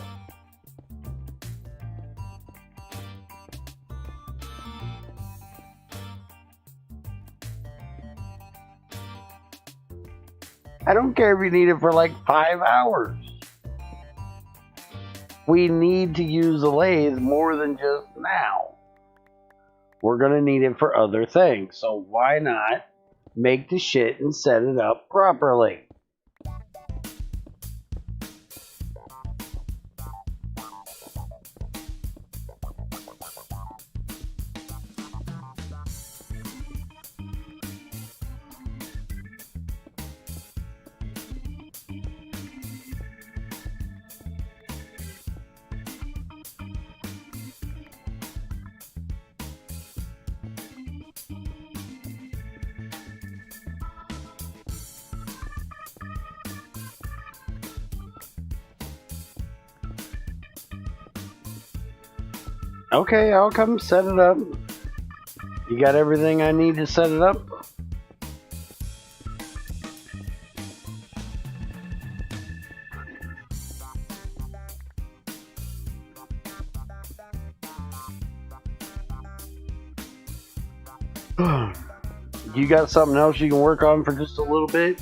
[SPEAKER 1] I don't care if you need it for like 5 hours. We need to use the lathe more than just now. We're gonna need it for other things, so why not make the shit and set it up properly? Okay, I'll come set it up. You got everything I need to set it up? You got something else you can work on for just a little bit?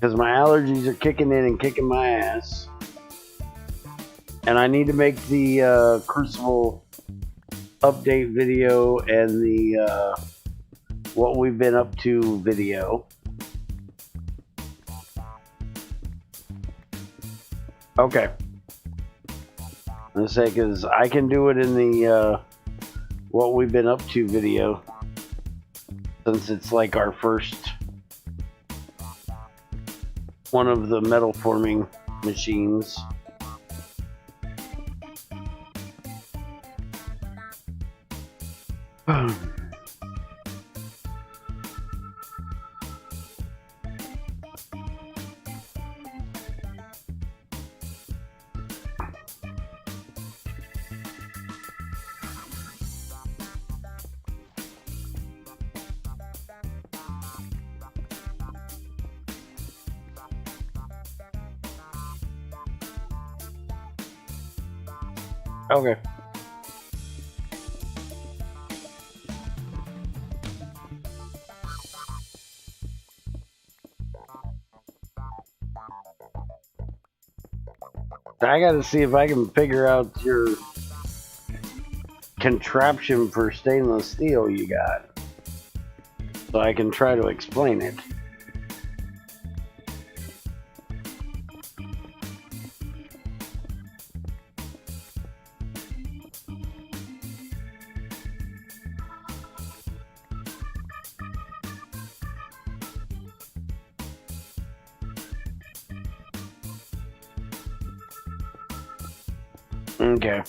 [SPEAKER 1] Because my allergies are kicking in and kicking my ass. And I need to make the Crucible update video and the what we've been up to video. Okay. Let's say, because I can do it in the what we've been up to video, since it's like our first one of the metal forming machines. Okay. I gotta see if I can figure out your contraption for stainless steel you got, so I can try to explain it. Okay.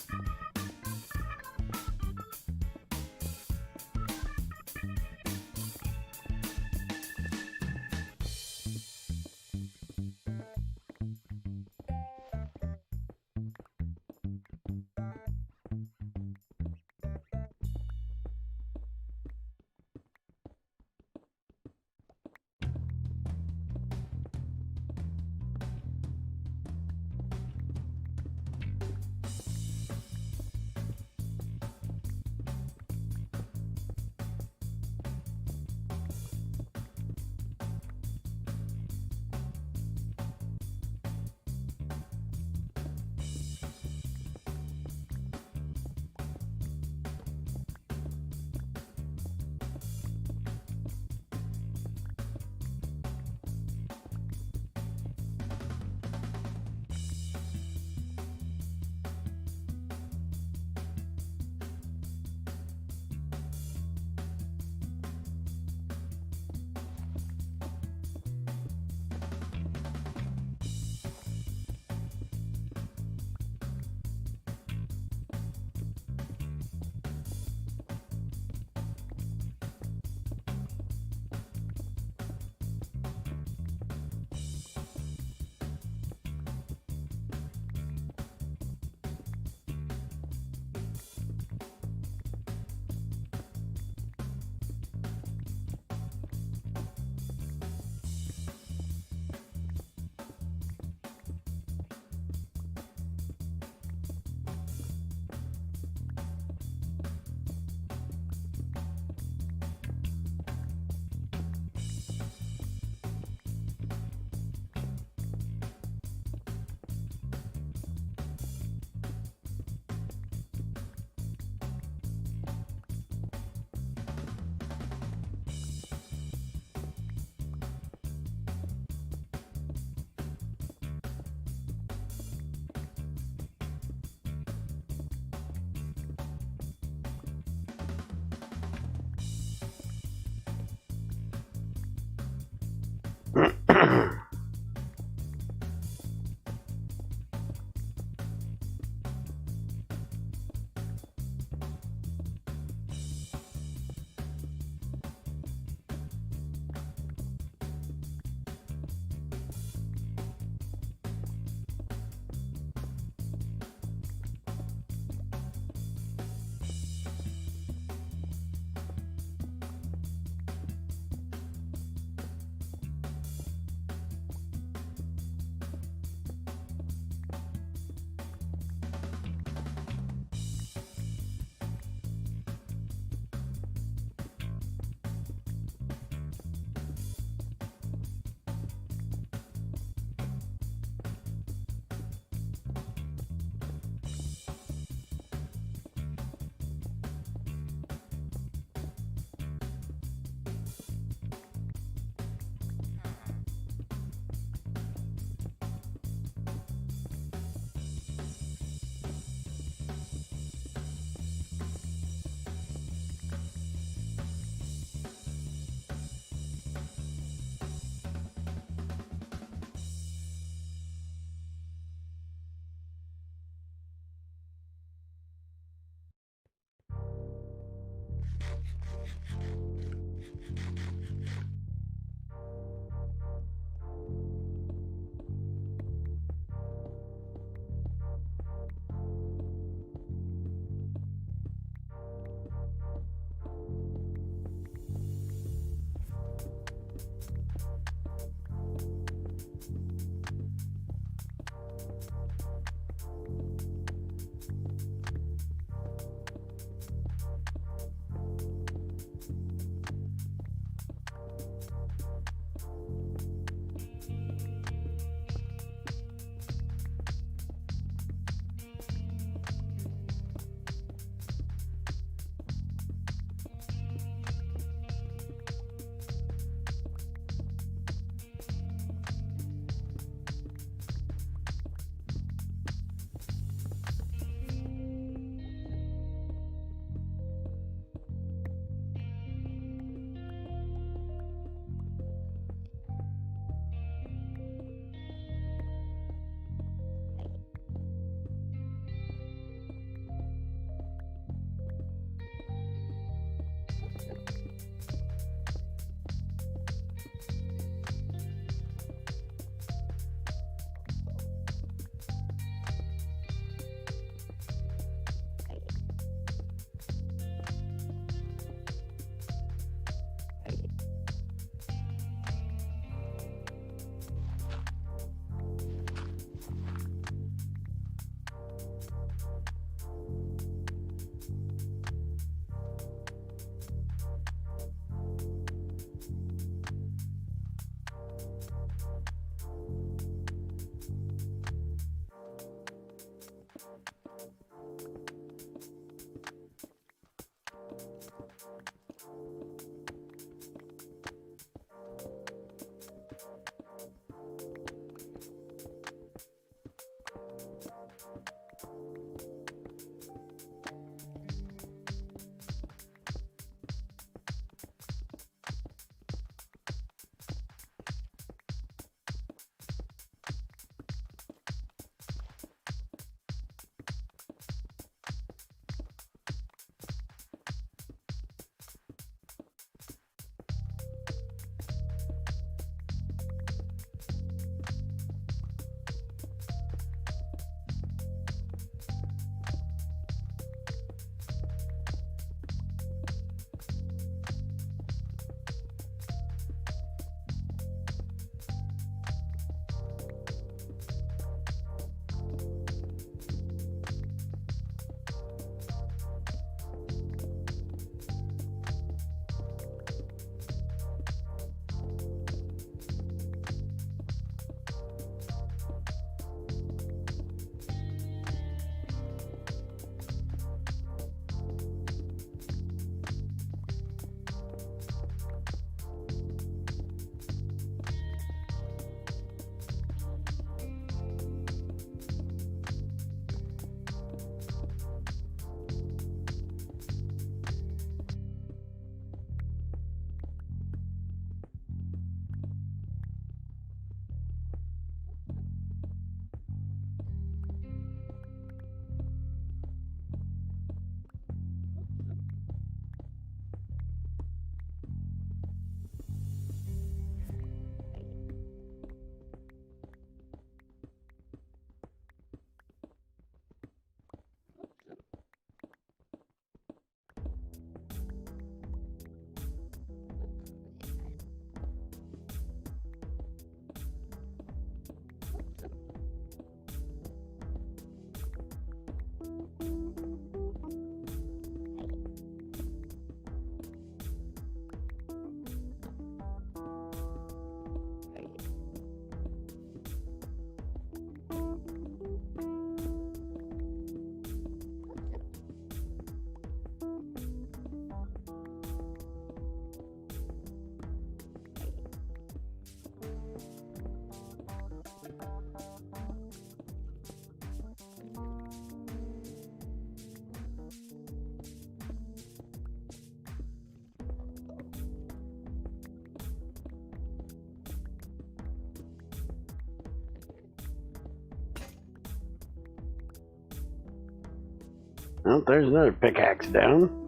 [SPEAKER 1] Oh, there's another pickaxe down.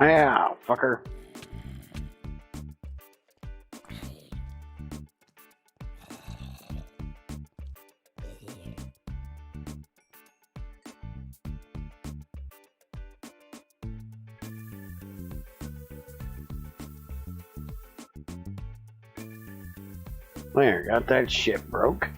[SPEAKER 1] Yeah, fucker. There, got that shit broke.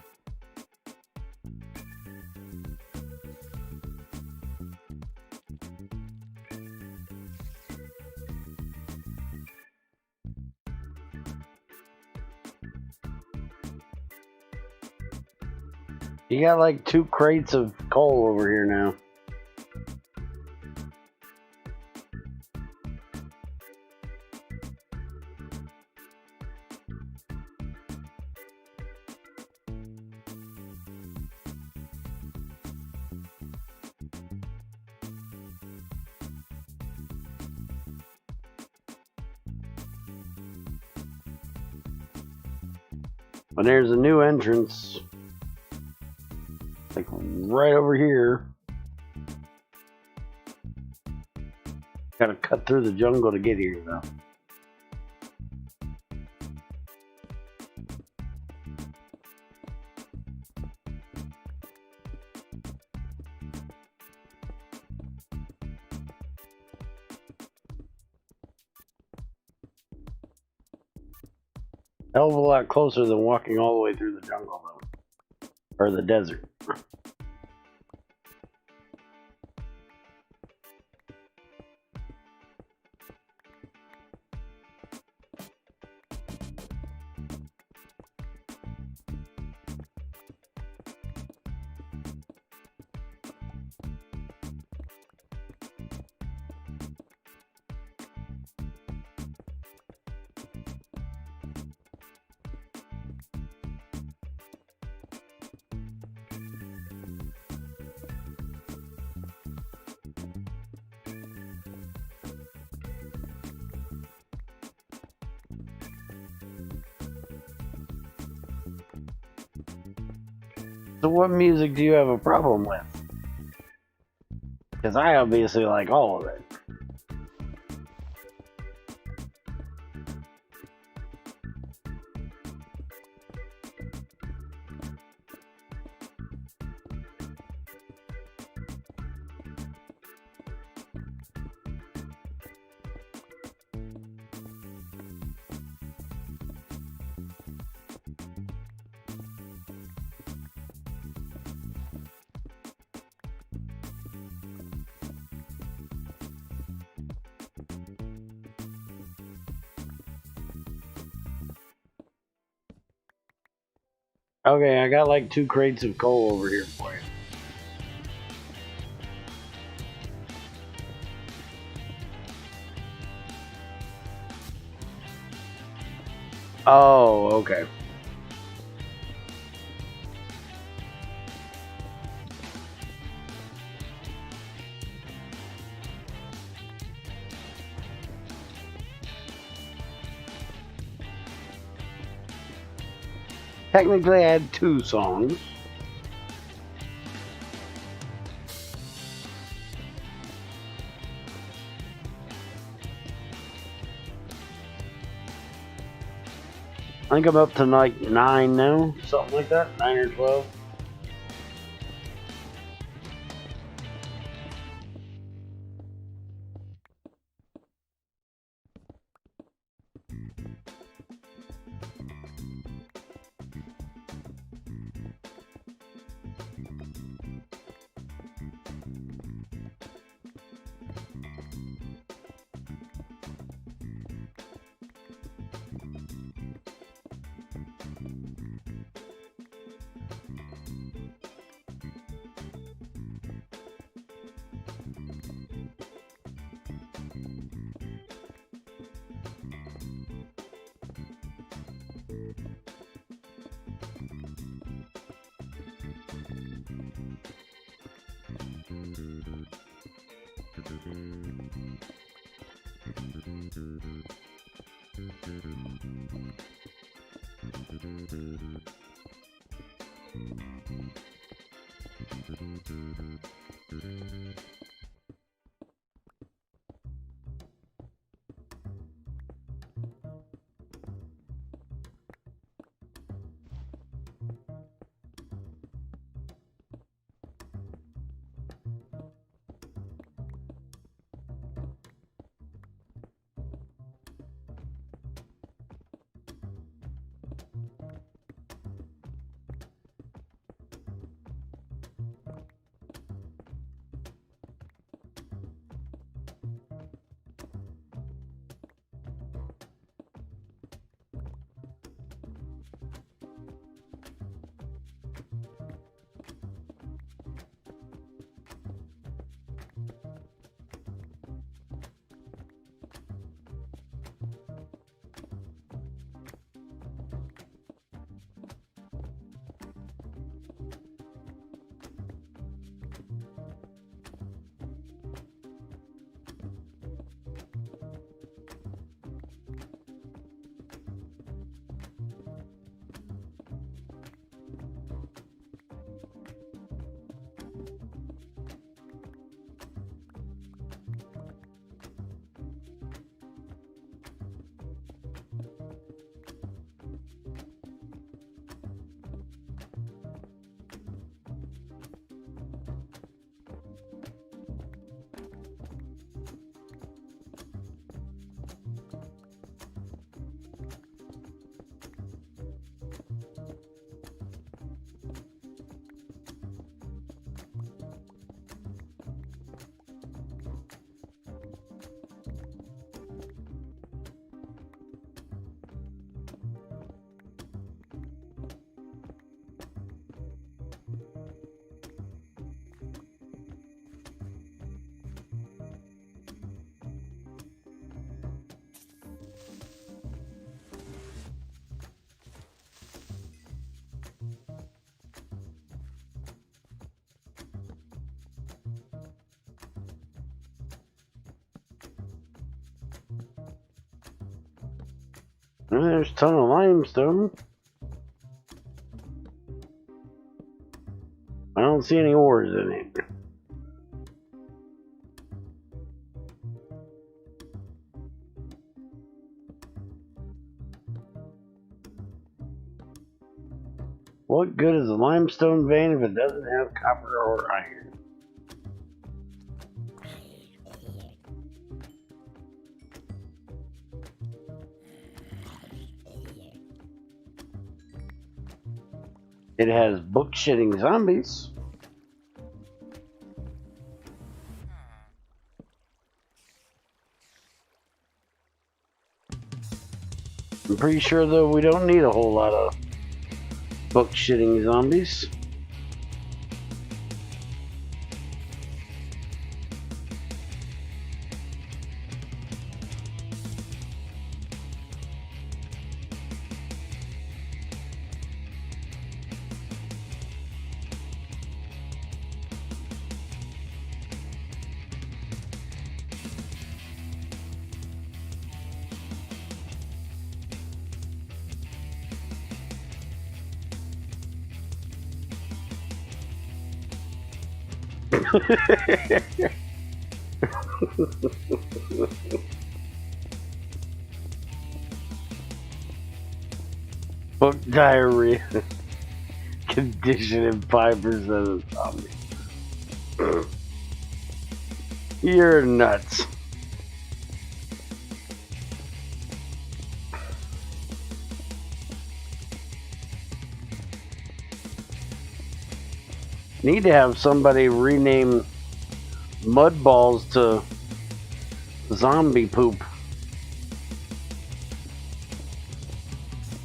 [SPEAKER 1] You got like 2 crates of coal over here now. But there's a new entrance. Like right over here. Gotta cut through the jungle to get here though. Hell of a lot closer than walking all the way through the jungle though. Or the desert. So what music do you have a problem with? Because I obviously like all of it. Okay, I got like 2 crates of coal over here for you. Oh, okay. Technically, I had 2 songs. I think I'm up to like 9 now, something like that, 9 or 12. There's a ton of limestone. I don't see any ores in it. What good is a limestone vein if it doesn't have copper or iron? It has book-shitting zombies. I'm pretty sure though we don't need a whole lot of book-shitting zombies. Book diarrhea condition in 5% of zombies. You're nuts. Need to have somebody rename mud balls to zombie poop.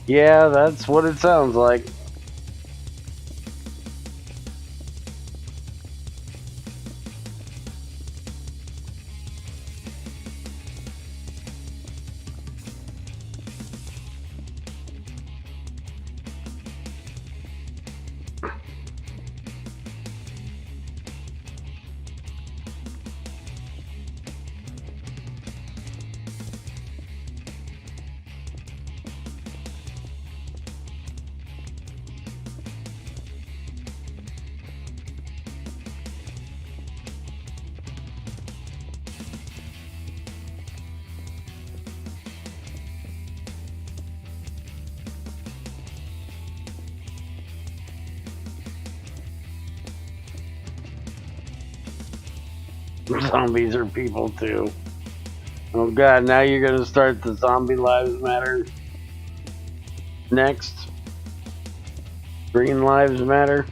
[SPEAKER 1] Yeah, that's what it sounds like. Zombies are people too. Oh god, now you're gonna start the Zombie Lives Matter next. Green Lives Matter.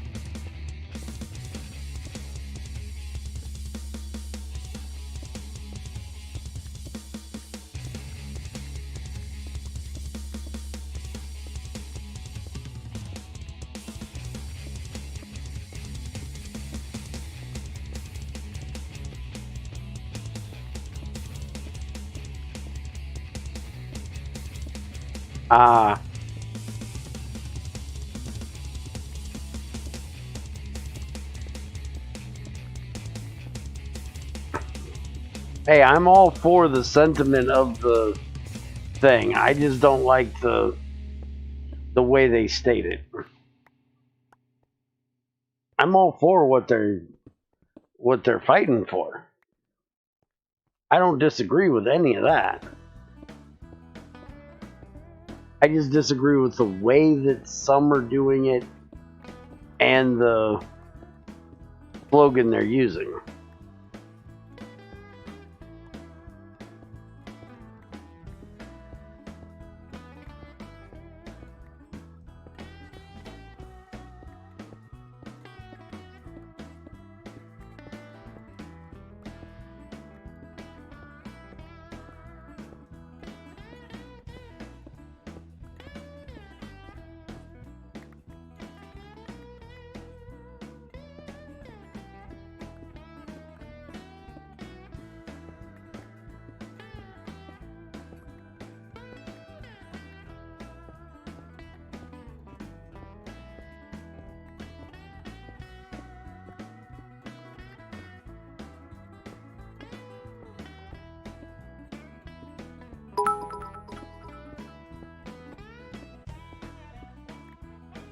[SPEAKER 1] Ah. Hey, I'm all for the sentiment of the thing. I just don't like the way they state it. I'm all for what they're fighting for. I don't disagree with any of that. I just disagree with the way that some are doing it and the slogan they're using.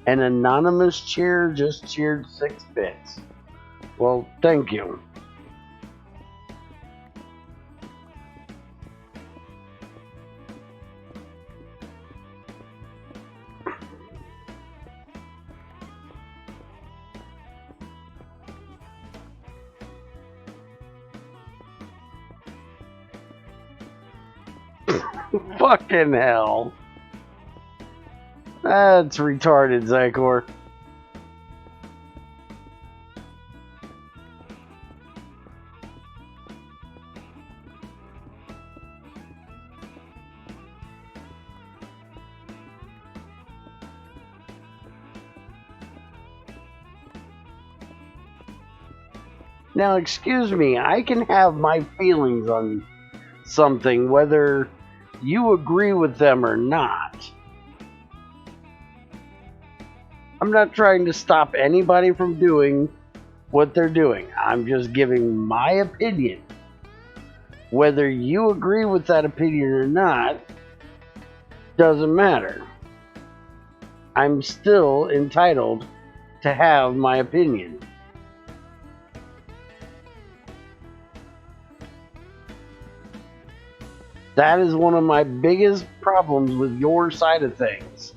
[SPEAKER 1] An anonymous cheer just cheered 6 bits. Well, thank you. Fucking hell. That's retarded, Zycor. Now, excuse me, I can have my feelings on something, whether you agree with them or not. I'm not trying to stop anybody from doing what they're doing. I'm just giving my opinion. Whether you agree with that opinion or not, doesn't matter. I'm still entitled to have my opinion. That is one of my biggest problems with your side of things.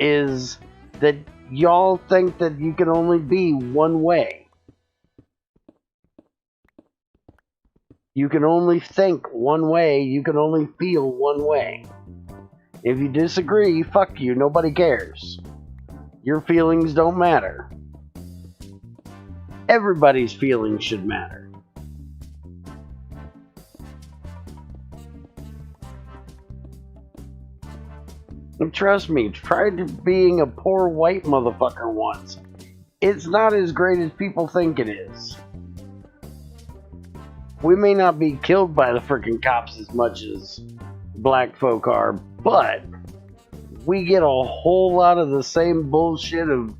[SPEAKER 1] is that y'all think that you can only be one way. You can only think one way. You can only feel one way. If you disagree, fuck you. Nobody cares. Your feelings don't matter. Everybody's feelings should matter. And trust me, try being a poor white motherfucker once. It's not as great as people think it is. We may not be killed by the freaking cops as much as black folk are, but we get a whole lot of the same bullshit of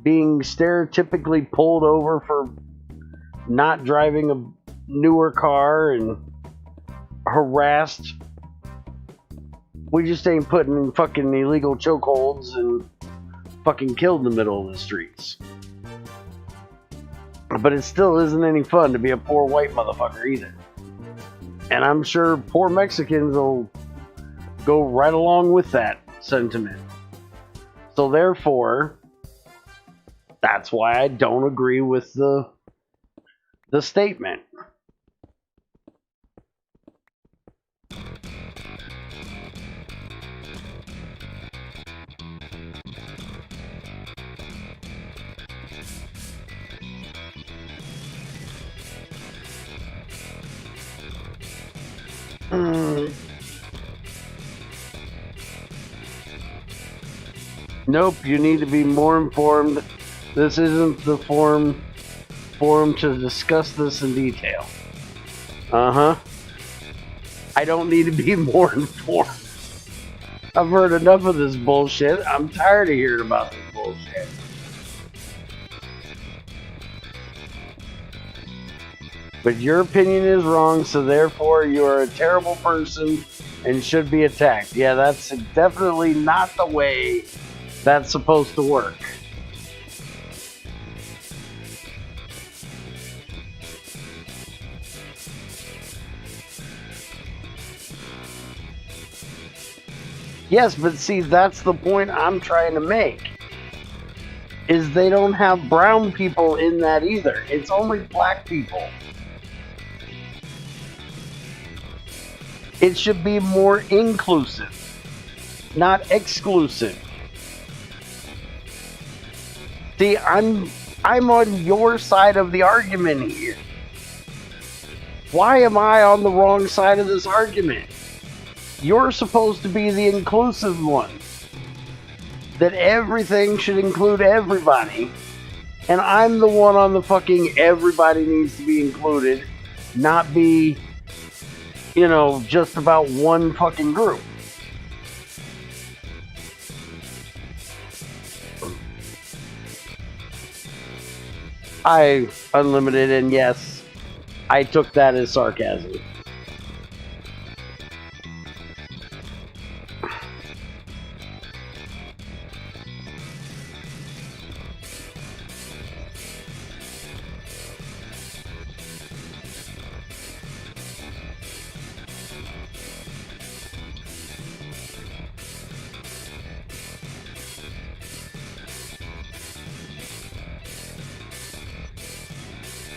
[SPEAKER 1] being stereotypically pulled over for not driving a newer car and harassed. We just ain't putting in fucking illegal chokeholds and fucking killed in the middle of the streets. But it still isn't any fun to be a poor white motherfucker either. And I'm sure poor Mexicans will go right along with that sentiment. So therefore, that's why I don't agree with the statement. Nope, you need to be more informed. This isn't the forum to discuss this in detail. I don't need to be more informed. I've heard enough of this bullshit. I'm tired of hearing about this bullshit. But your opinion is wrong, so therefore you are a terrible person and should be attacked. Yeah, that's definitely not the way that's supposed to work. Yes, but see, that's the point I'm trying to make. Is they don't have brown people in that either. It's only black people. It should be more inclusive, not exclusive. See, I'm on your side of the argument here. Why am I on the wrong side of this argument? You're supposed to be the inclusive one. That everything should include everybody. And I'm the one on the fucking everybody needs to be included, not be, just about one fucking group. Unlimited, and yes, I took that as sarcasm.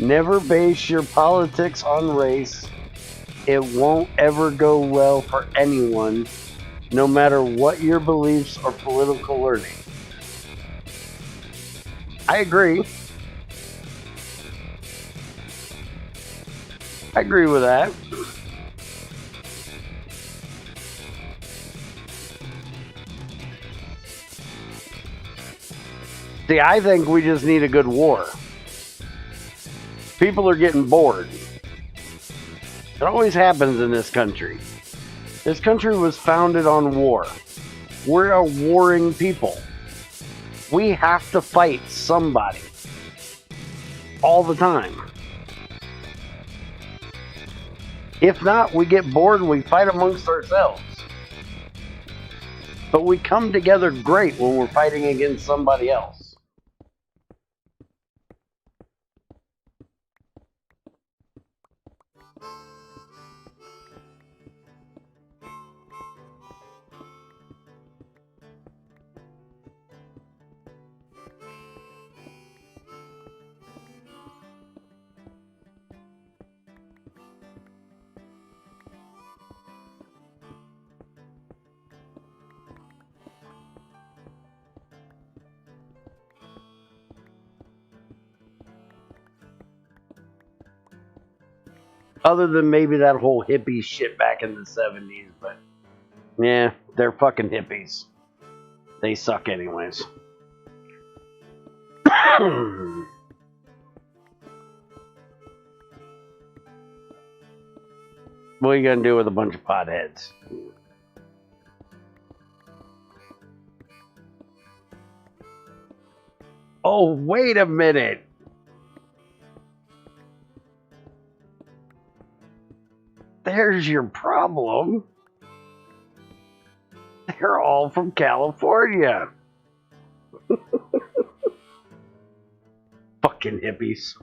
[SPEAKER 1] Never base your politics on race. It won't ever go well for anyone, no matter what your beliefs or political learning. I agree. I agree with that. See, I think we just need a good war. People are getting bored. It always happens in this country. This country was founded on war. We're a warring people. We have to fight somebody. All the time. If not, we get bored and we fight amongst ourselves. But we come together great when we're fighting against somebody else. Other than maybe that whole hippie shit back in the 70s, but yeah, they're fucking hippies. They suck anyways. What are you gonna do with a bunch of potheads? Oh, wait a minute. There's your problem. They're all from California. Fucking hippies.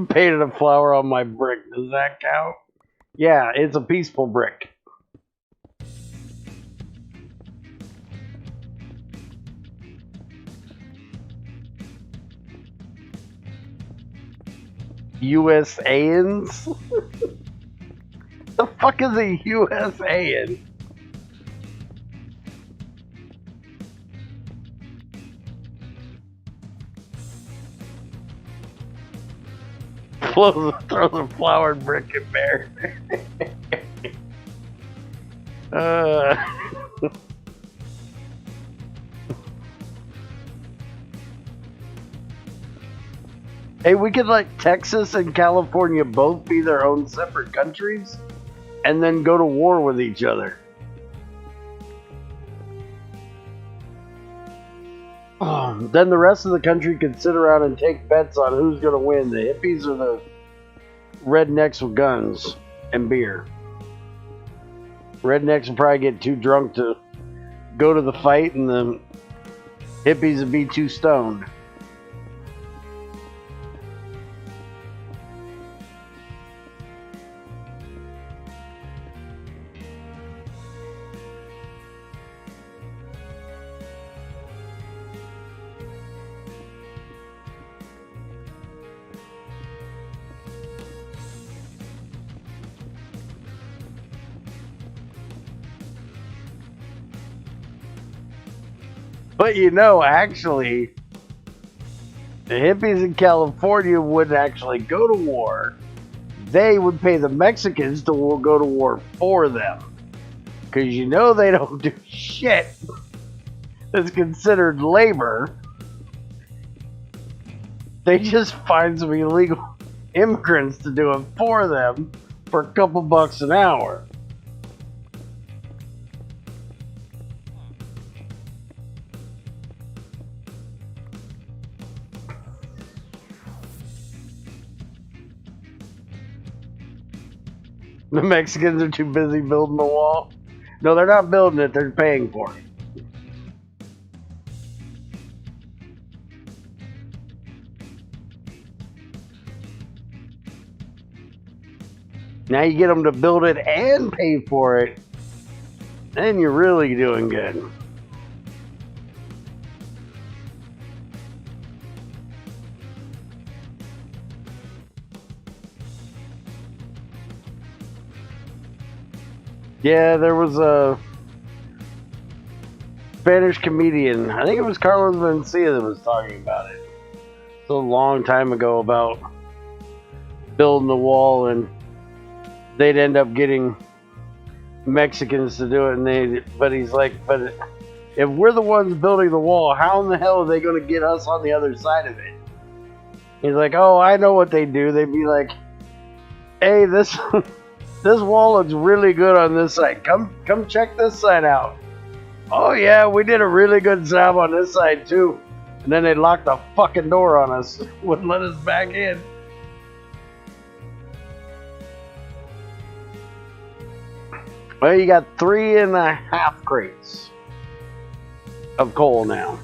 [SPEAKER 1] Painted a flower on my brick. Does that count? Yeah, it's a peaceful brick. USAans? The fuck is a USAan? Throws a flowered brick in there. Hey, we could let Texas and California both be their own separate countries and then go to war with each other. Then the rest of the country could sit around and take bets on who's going to win, the hippies or the rednecks with guns and beer. Rednecks will probably get too drunk to go to the fight, and the hippies would be too stoned. But you know, actually, the hippies in California wouldn't actually go to war. They would pay the Mexicans to go to war for them. Because you know they don't do shit that's considered labor. They just find some illegal immigrants to do it for them for a couple bucks an hour. The Mexicans are too busy building the wall. No, they're not building it, they're paying for it. Now you get them to build it and pay for it, then you're really doing good. Yeah, there was a Spanish comedian, I think it was Carlos Mencia, that was talking about it. It's a long time ago, about building the wall, and they'd end up getting Mexicans to do it, but he's like, but if we're the ones building the wall, how in the hell are they going to get us on the other side of it? He's like, oh, I know what they do. They'd be like, hey, this wall looks really good on this side. Come check this side out. Oh yeah, we did a really good job on this side too. And then they locked the fucking door on us. Wouldn't let us back in. Well, you got 3.5 crates of coal now.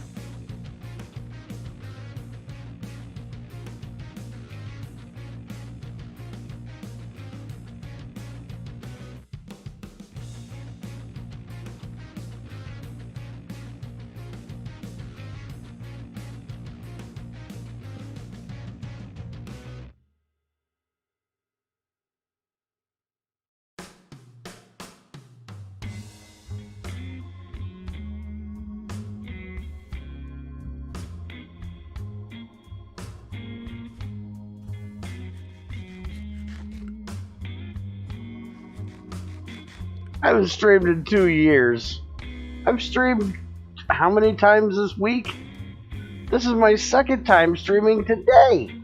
[SPEAKER 1] I haven't streamed in 2 years. I've streamed how many times this week? This is my second time streaming today.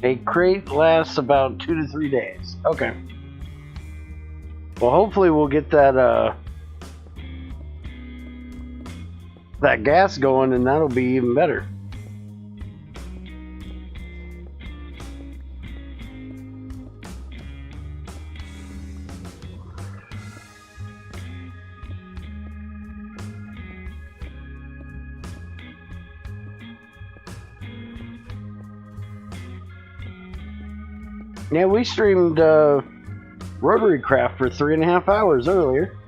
[SPEAKER 1] A crate lasts about 2 to 3 days. Okay. Well, hopefully we'll get that that gas going, and that'll be even better. Yeah, we streamed Rotary Craft for 3.5 hours earlier.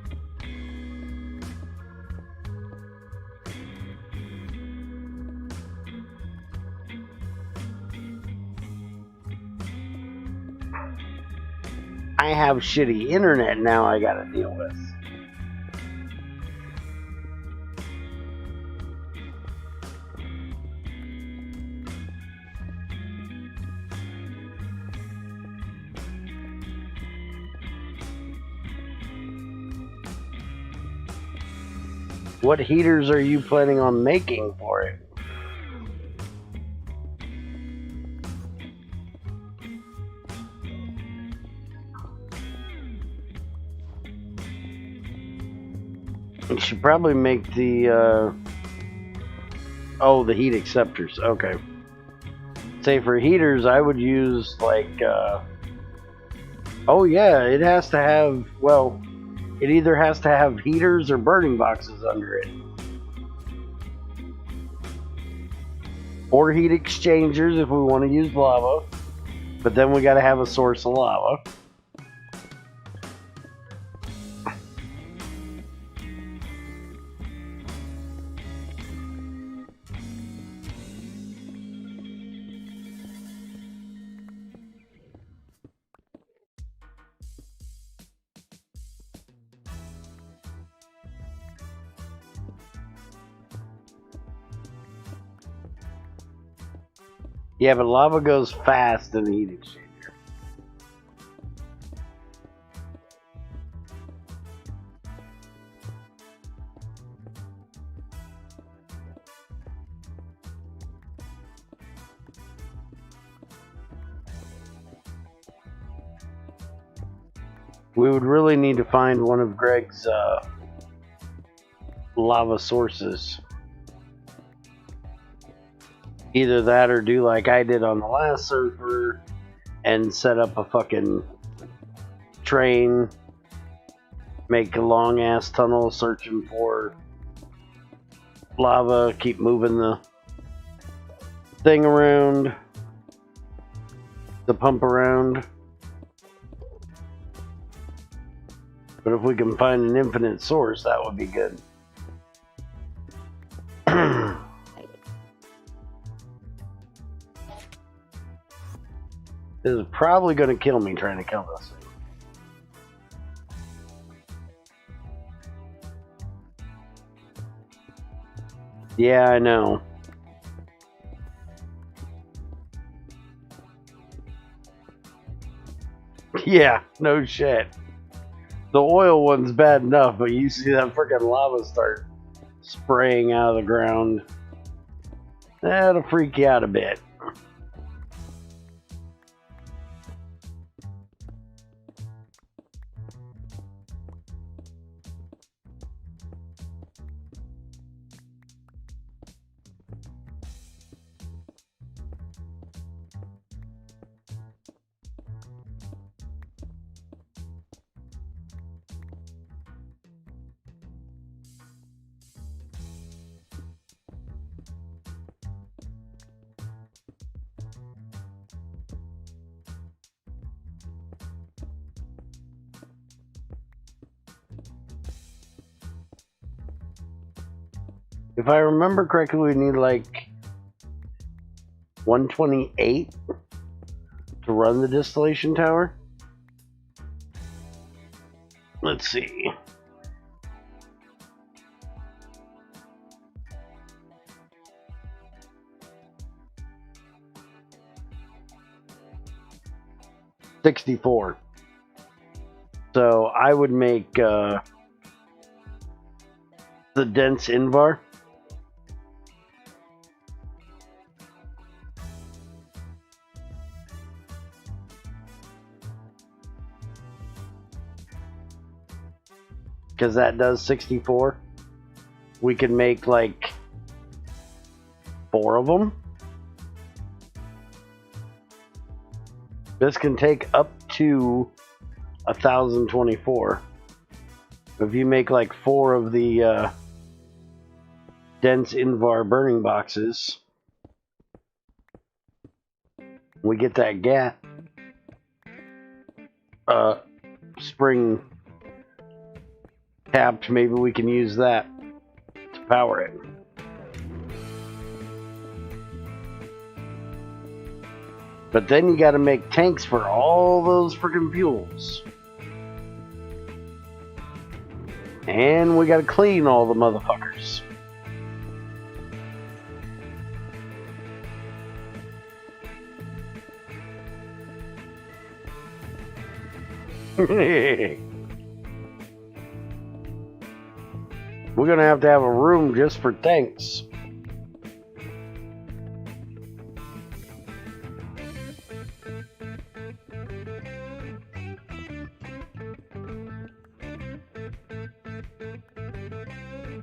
[SPEAKER 1] I have shitty internet now I gotta deal with. What heaters are you planning on making for it? You should probably make the the heat acceptors. Okay. Say for heaters, I would use like oh yeah, it has to have, well, it either has to have heaters or burning boxes under it. Or heat exchangers if we want to use lava. But then we got to have a source of lava. Yeah, but lava goes fast in the heat exchanger. We would really need to find one of Greg's lava sources. Either that or do like I did on the last server and set up a fucking train, make a long ass tunnel searching for lava, keep moving the thing around, the pump around. But if we can find an infinite source, that would be good. This is probably going to kill me trying to kill this thing. Yeah, I know. Yeah, no shit. The oil one's bad enough, but you see that freaking lava start spraying out of the ground. That'll freak you out a bit. If I remember correctly, we need like 128 to run the distillation tower. Let's see. 64. So I would make the dense Invar. Because that does 64. We can make like 4 of them. This can take up to 1024. If you make like 4 of the dense Invar burning boxes, we get that gat spring tapped. Maybe we can use that to power it. But then you gotta make tanks for all those freaking fuels. And we gotta clean all the motherfuckers. We're gonna have to have a room just for tanks.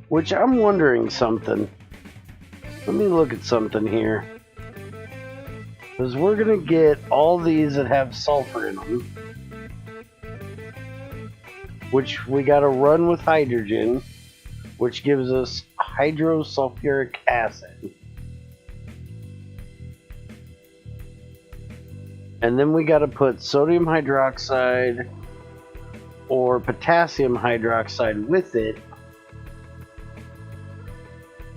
[SPEAKER 1] Which I'm wondering something. Let me look at something here. Because we're going to get all these that have sulfur in them. Which we got to run with hydrogen. Which gives us hydrosulfuric acid. And then we got to put sodium hydroxide or potassium hydroxide with it,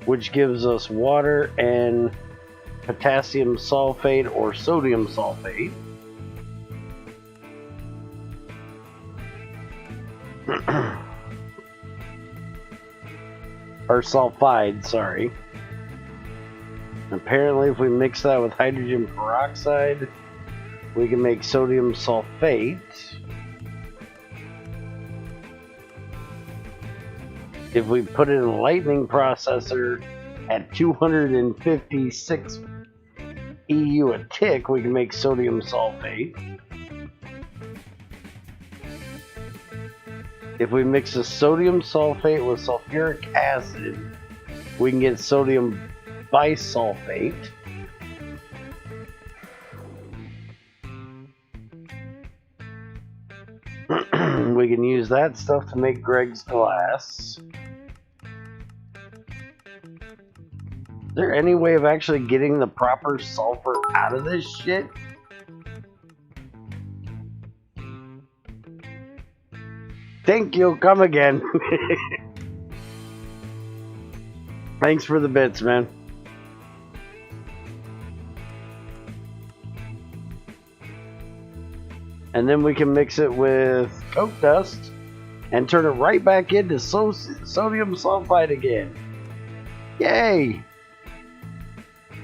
[SPEAKER 1] which gives us water and potassium sulfate or sodium sulfate. Or sulfide, sorry. Apparently if we mix that with hydrogen peroxide, we can make sodium sulfate. If we put it in a lightning processor at 256 EU a tick, we can make sodium sulfate. If we mix the sodium sulfate with sulfuric acid, we can get sodium bisulfate. We can use that stuff to make Greg's glass. Is there any way of actually getting the proper sulfur out of this shit? Thank you, come again. Thanks for the bits, man. And then we can mix it with coke dust and turn it right back into sodium sulfide again. Yay!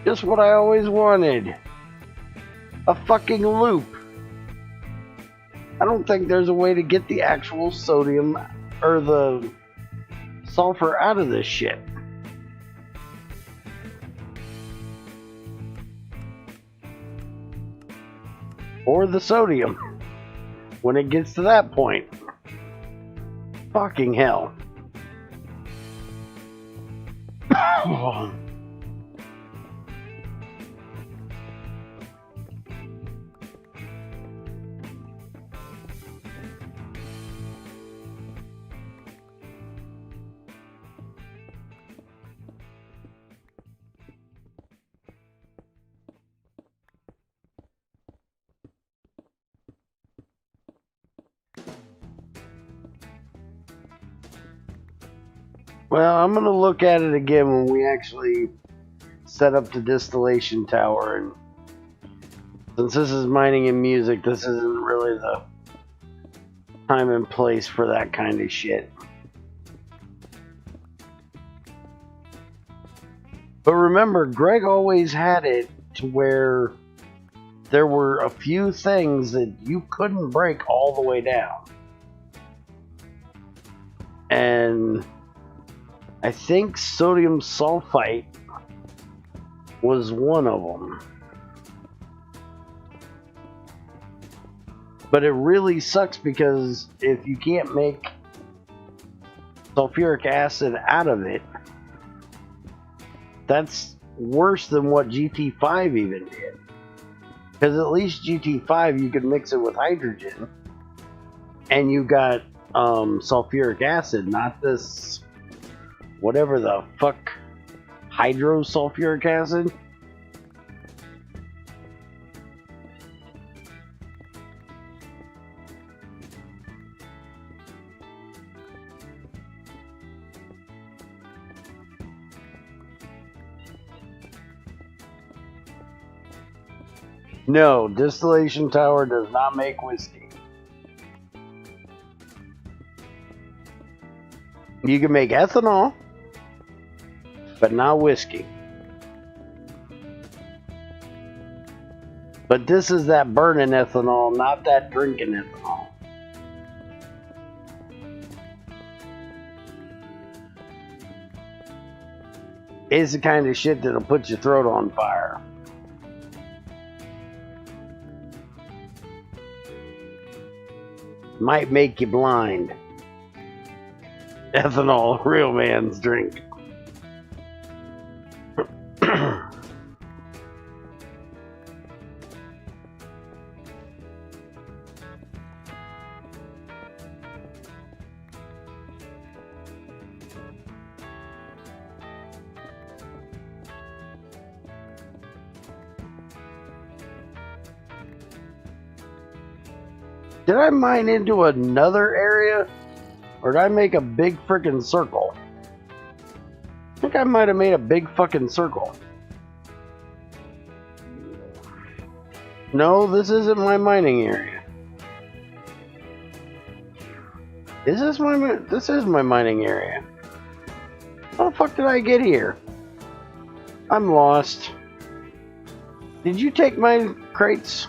[SPEAKER 1] Just what I always wanted. A fucking loop. I don't think there's a way to get the actual sodium or the sulfur out of this shit. Or the sodium. When it gets to that point. Fucking hell. Well, I'm going to look at it again when we actually set up the distillation tower. And since this is mining and music, this isn't really the time and place for that kind of shit. But remember, Greg always had it to where there were a few things that you couldn't break all the way down. And I think sodium sulfite was one of them. But it really sucks because if you can't make sulfuric acid out of it, that's worse than what GT5 even did. Because at least GT5 you could mix it with hydrogen and you got sulfuric acid, not this whatever the fuck hydrosulfuric acid. No, distillation tower does not make whiskey. You can make ethanol, but not whiskey. But this is that burning ethanol, not that drinking ethanol. It's the kind of shit that'll put your throat on fire. Might make you blind. Ethanol, real man's drink. Did I mine into another area? Or did I make a big frickin' circle? I think I might have made a big fucking circle. No, this isn't my mining area. Is this my... This is my mining area. How the fuck did I get here? I'm lost. Did you take my crates?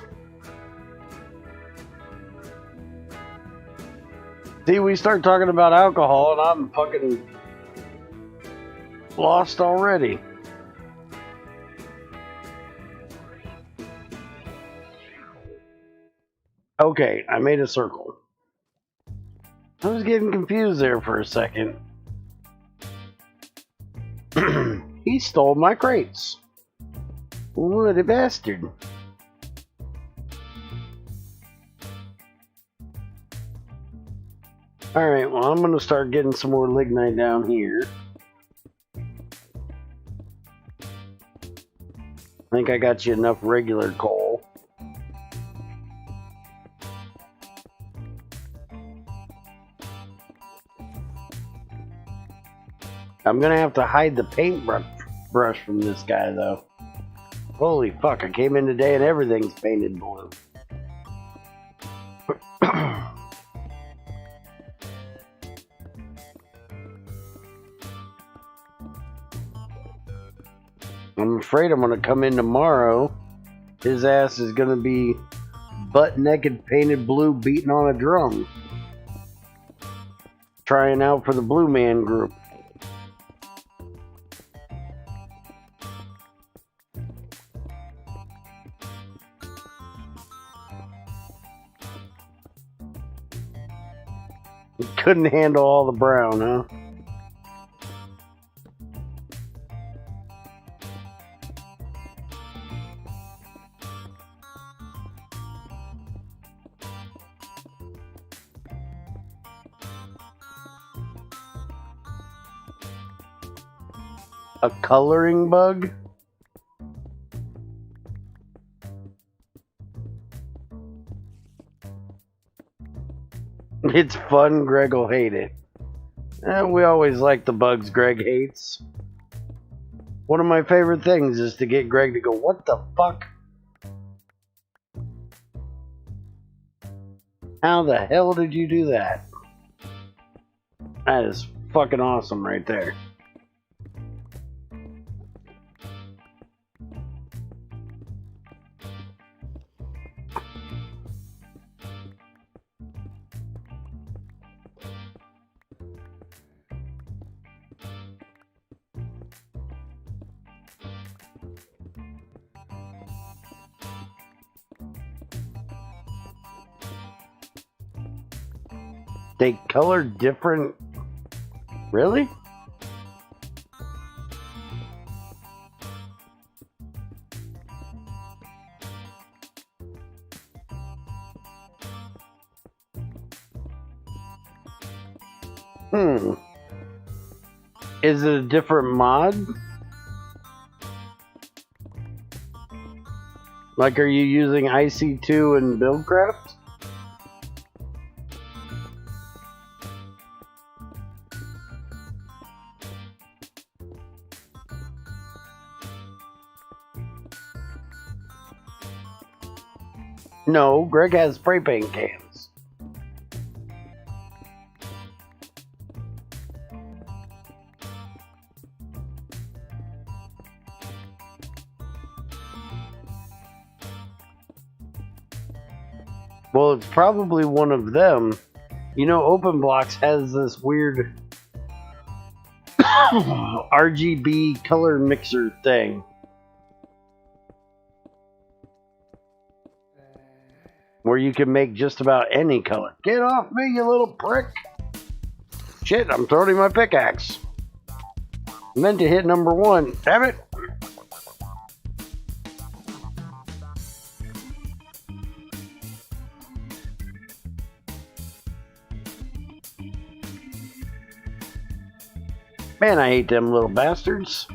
[SPEAKER 1] See, we start talking about alcohol and I'm fucking lost already. Okay, I made a circle. I was getting confused there for a second. He stole my crates. What a bastard. Alright, well, I'm going to start getting some more lignite down here. I think I got you enough regular coal. I'm going to have to hide the paintbrush from this guy, though. Holy fuck, I came in today and everything's painted blue. I'm afraid I'm going to come in tomorrow. His ass is going to be butt naked, painted blue, beating on a drum. Trying out for the Blue Man group. Couldn't handle all the brown, huh? A coloring bug? It's fun, Greg will hate it. We always like the bugs Greg hates. One of my favorite things is to get Greg to go, what the fuck? How the hell did you do that? That is fucking awesome right there. They color different. Really? Is it a different mod? Like, are you using IC2 and Buildcraft? No, Greg has spray paint cans. Well, it's probably one of them. You know, OpenBlocks has this weird RGB color mixer thing. Where you can make just about any color. Get off me, you little prick! Shit, I'm throwing my pickaxe. I meant to hit number 1. Damn it! Man, I hate them little bastards.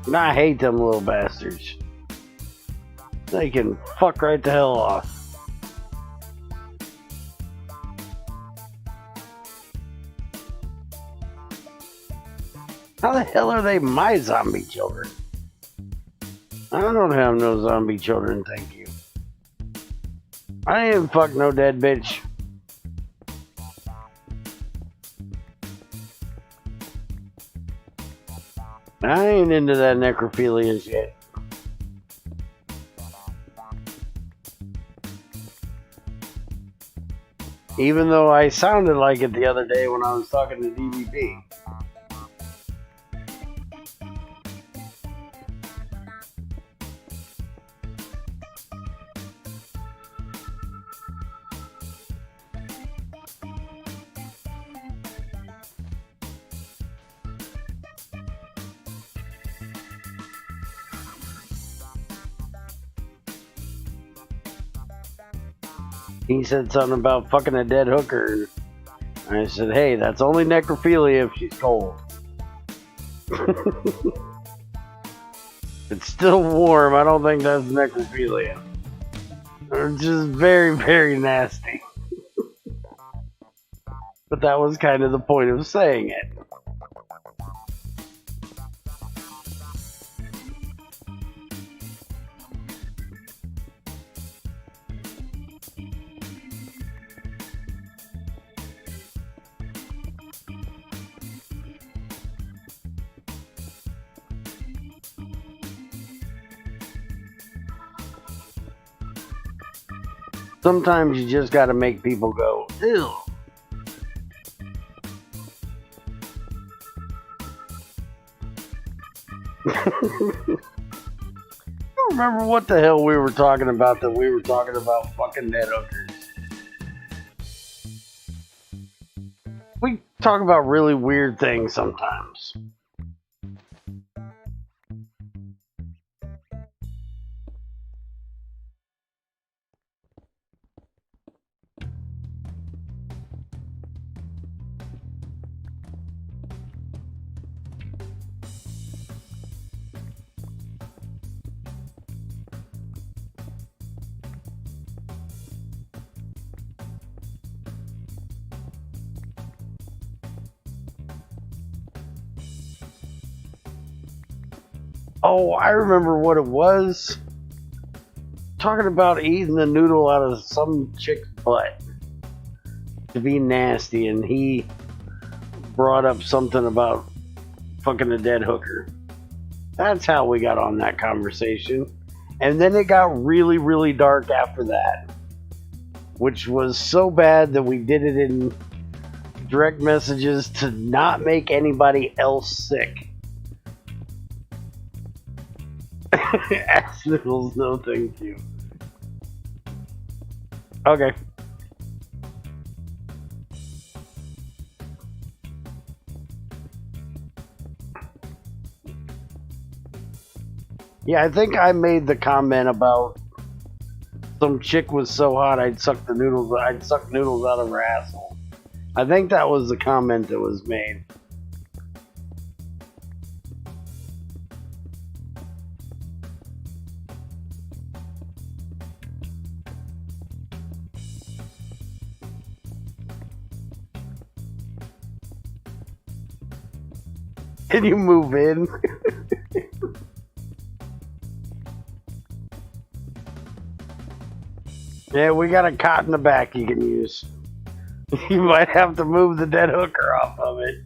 [SPEAKER 1] And I hate them little bastards. They can fuck right the hell off. How the hell are they my zombie children? I don't have no zombie children, thank you. I ain't fuck no dead bitch. I ain't into that necrophilia shit. Even though I sounded like it the other day when I was talking to DVP. He said something about fucking a dead hooker. And I said, hey, that's only necrophilia if she's cold. It's still warm. I don't think that's necrophilia. It's just very, very nasty. But that was kind of the point of saying it. Sometimes you just gotta make people go, ew. I don't remember what the hell we were talking about that we were talking about fucking dead hookers. We talk about really weird things sometimes. Oh, I remember what it was. Talking about eating the noodle out of some chick's butt. to be nasty, and he brought up something about fucking a dead hooker. That's how we got on that conversation. And then it got really, really dark after that, which was so bad that we did it in direct messages to not make anybody else sick. Ass noodles, no thank you. Okay. Yeah, I think I made the comment about some chick was so hot I'd suck noodles out of her asshole. I think that was the comment that was made. Can you move in? Yeah, we got a cot in the back you can use. You might have to move the dead hooker off of it.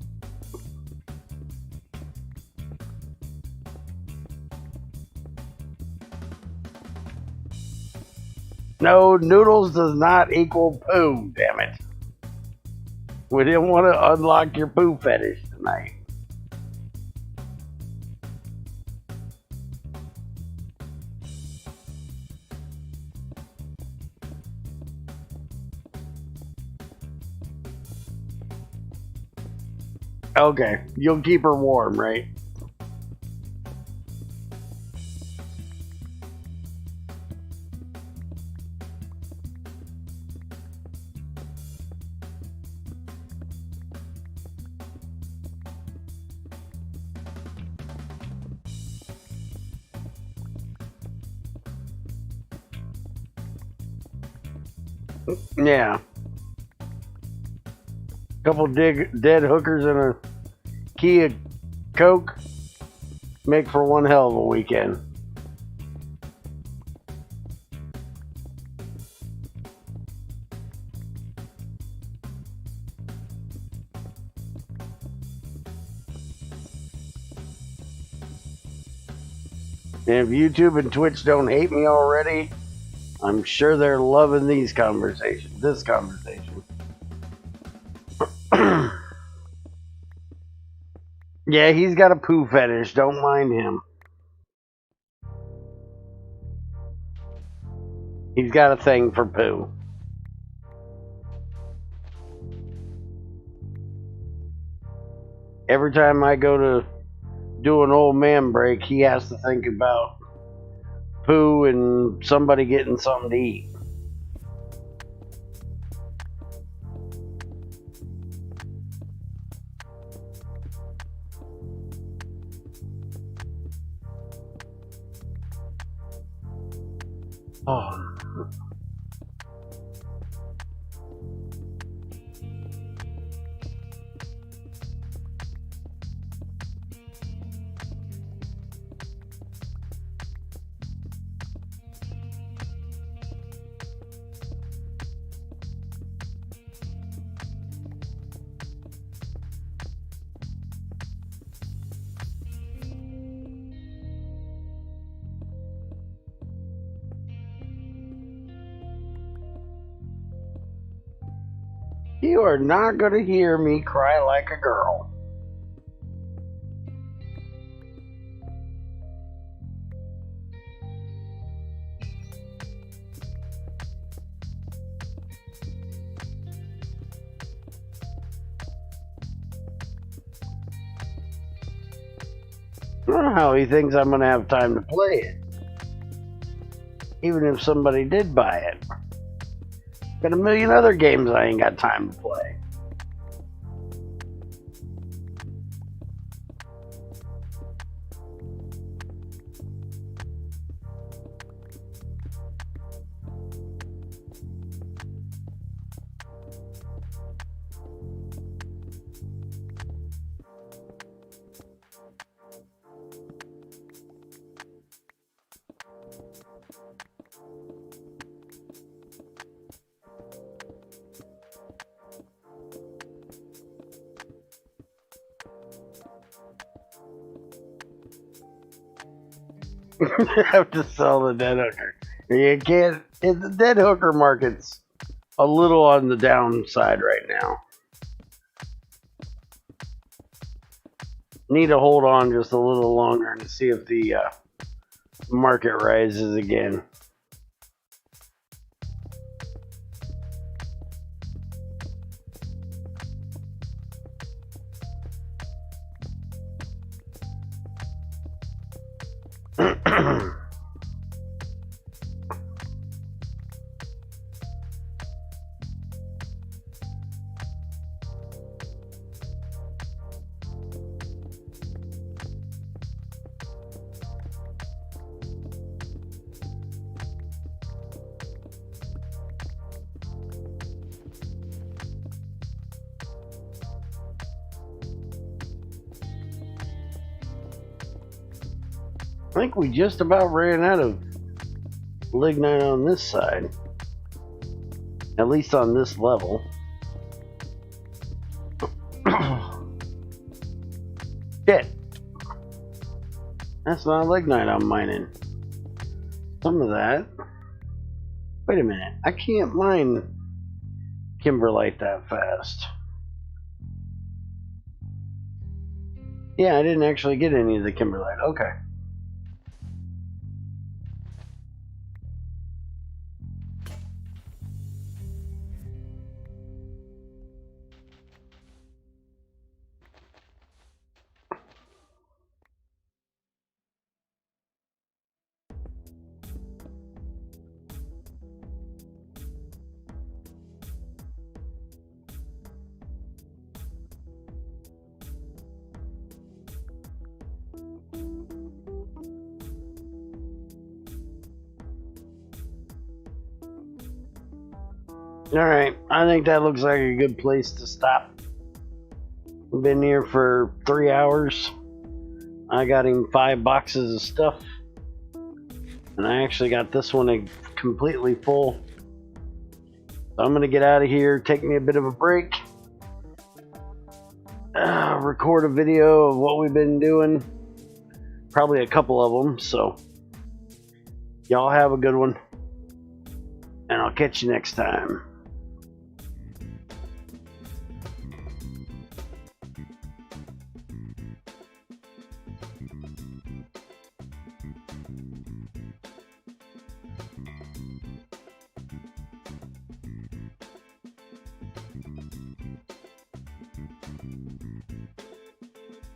[SPEAKER 1] No, noodles does not equal poo, damn it. We didn't want to unlock your poo fetish tonight. Okay, you'll keep her warm, right? Yeah. Couple dead hookers and a key of Coke make for one hell of a weekend. And if YouTube and Twitch don't hate me already, I'm sure they're loving this conversation. Yeah, he's got a poo fetish. Don't mind him. He's got a thing for poo. Every time I go to do an old man break, he has to think about poo and somebody getting something to eat. Oh. You are not going to hear me cry like a girl. I don't know how he thinks I'm going to have time to play it. Even if somebody did buy it. Got a million other games I ain't got time to play. Have to sell the dead hooker. You can't. The dead hooker market's a little on the downside right now. Need to hold on just a little longer and see if the market rises again. I think we just about ran out of lignite on this side. At least on this level. Shit. That's not lignite I'm mining. Some of that. Wait a minute. I can't mine kimberlite that fast. Yeah, I didn't actually get any of the kimberlite. Okay. Alright, I think that looks like a good place to stop. I've been here for 3 hours. I got him 5 boxes of stuff. And I actually got this one completely full. So I'm going to get out of here, take me a bit of a break. Record a video of what we've been doing. Probably a couple of them, so y'all have a good one. And I'll catch you next time.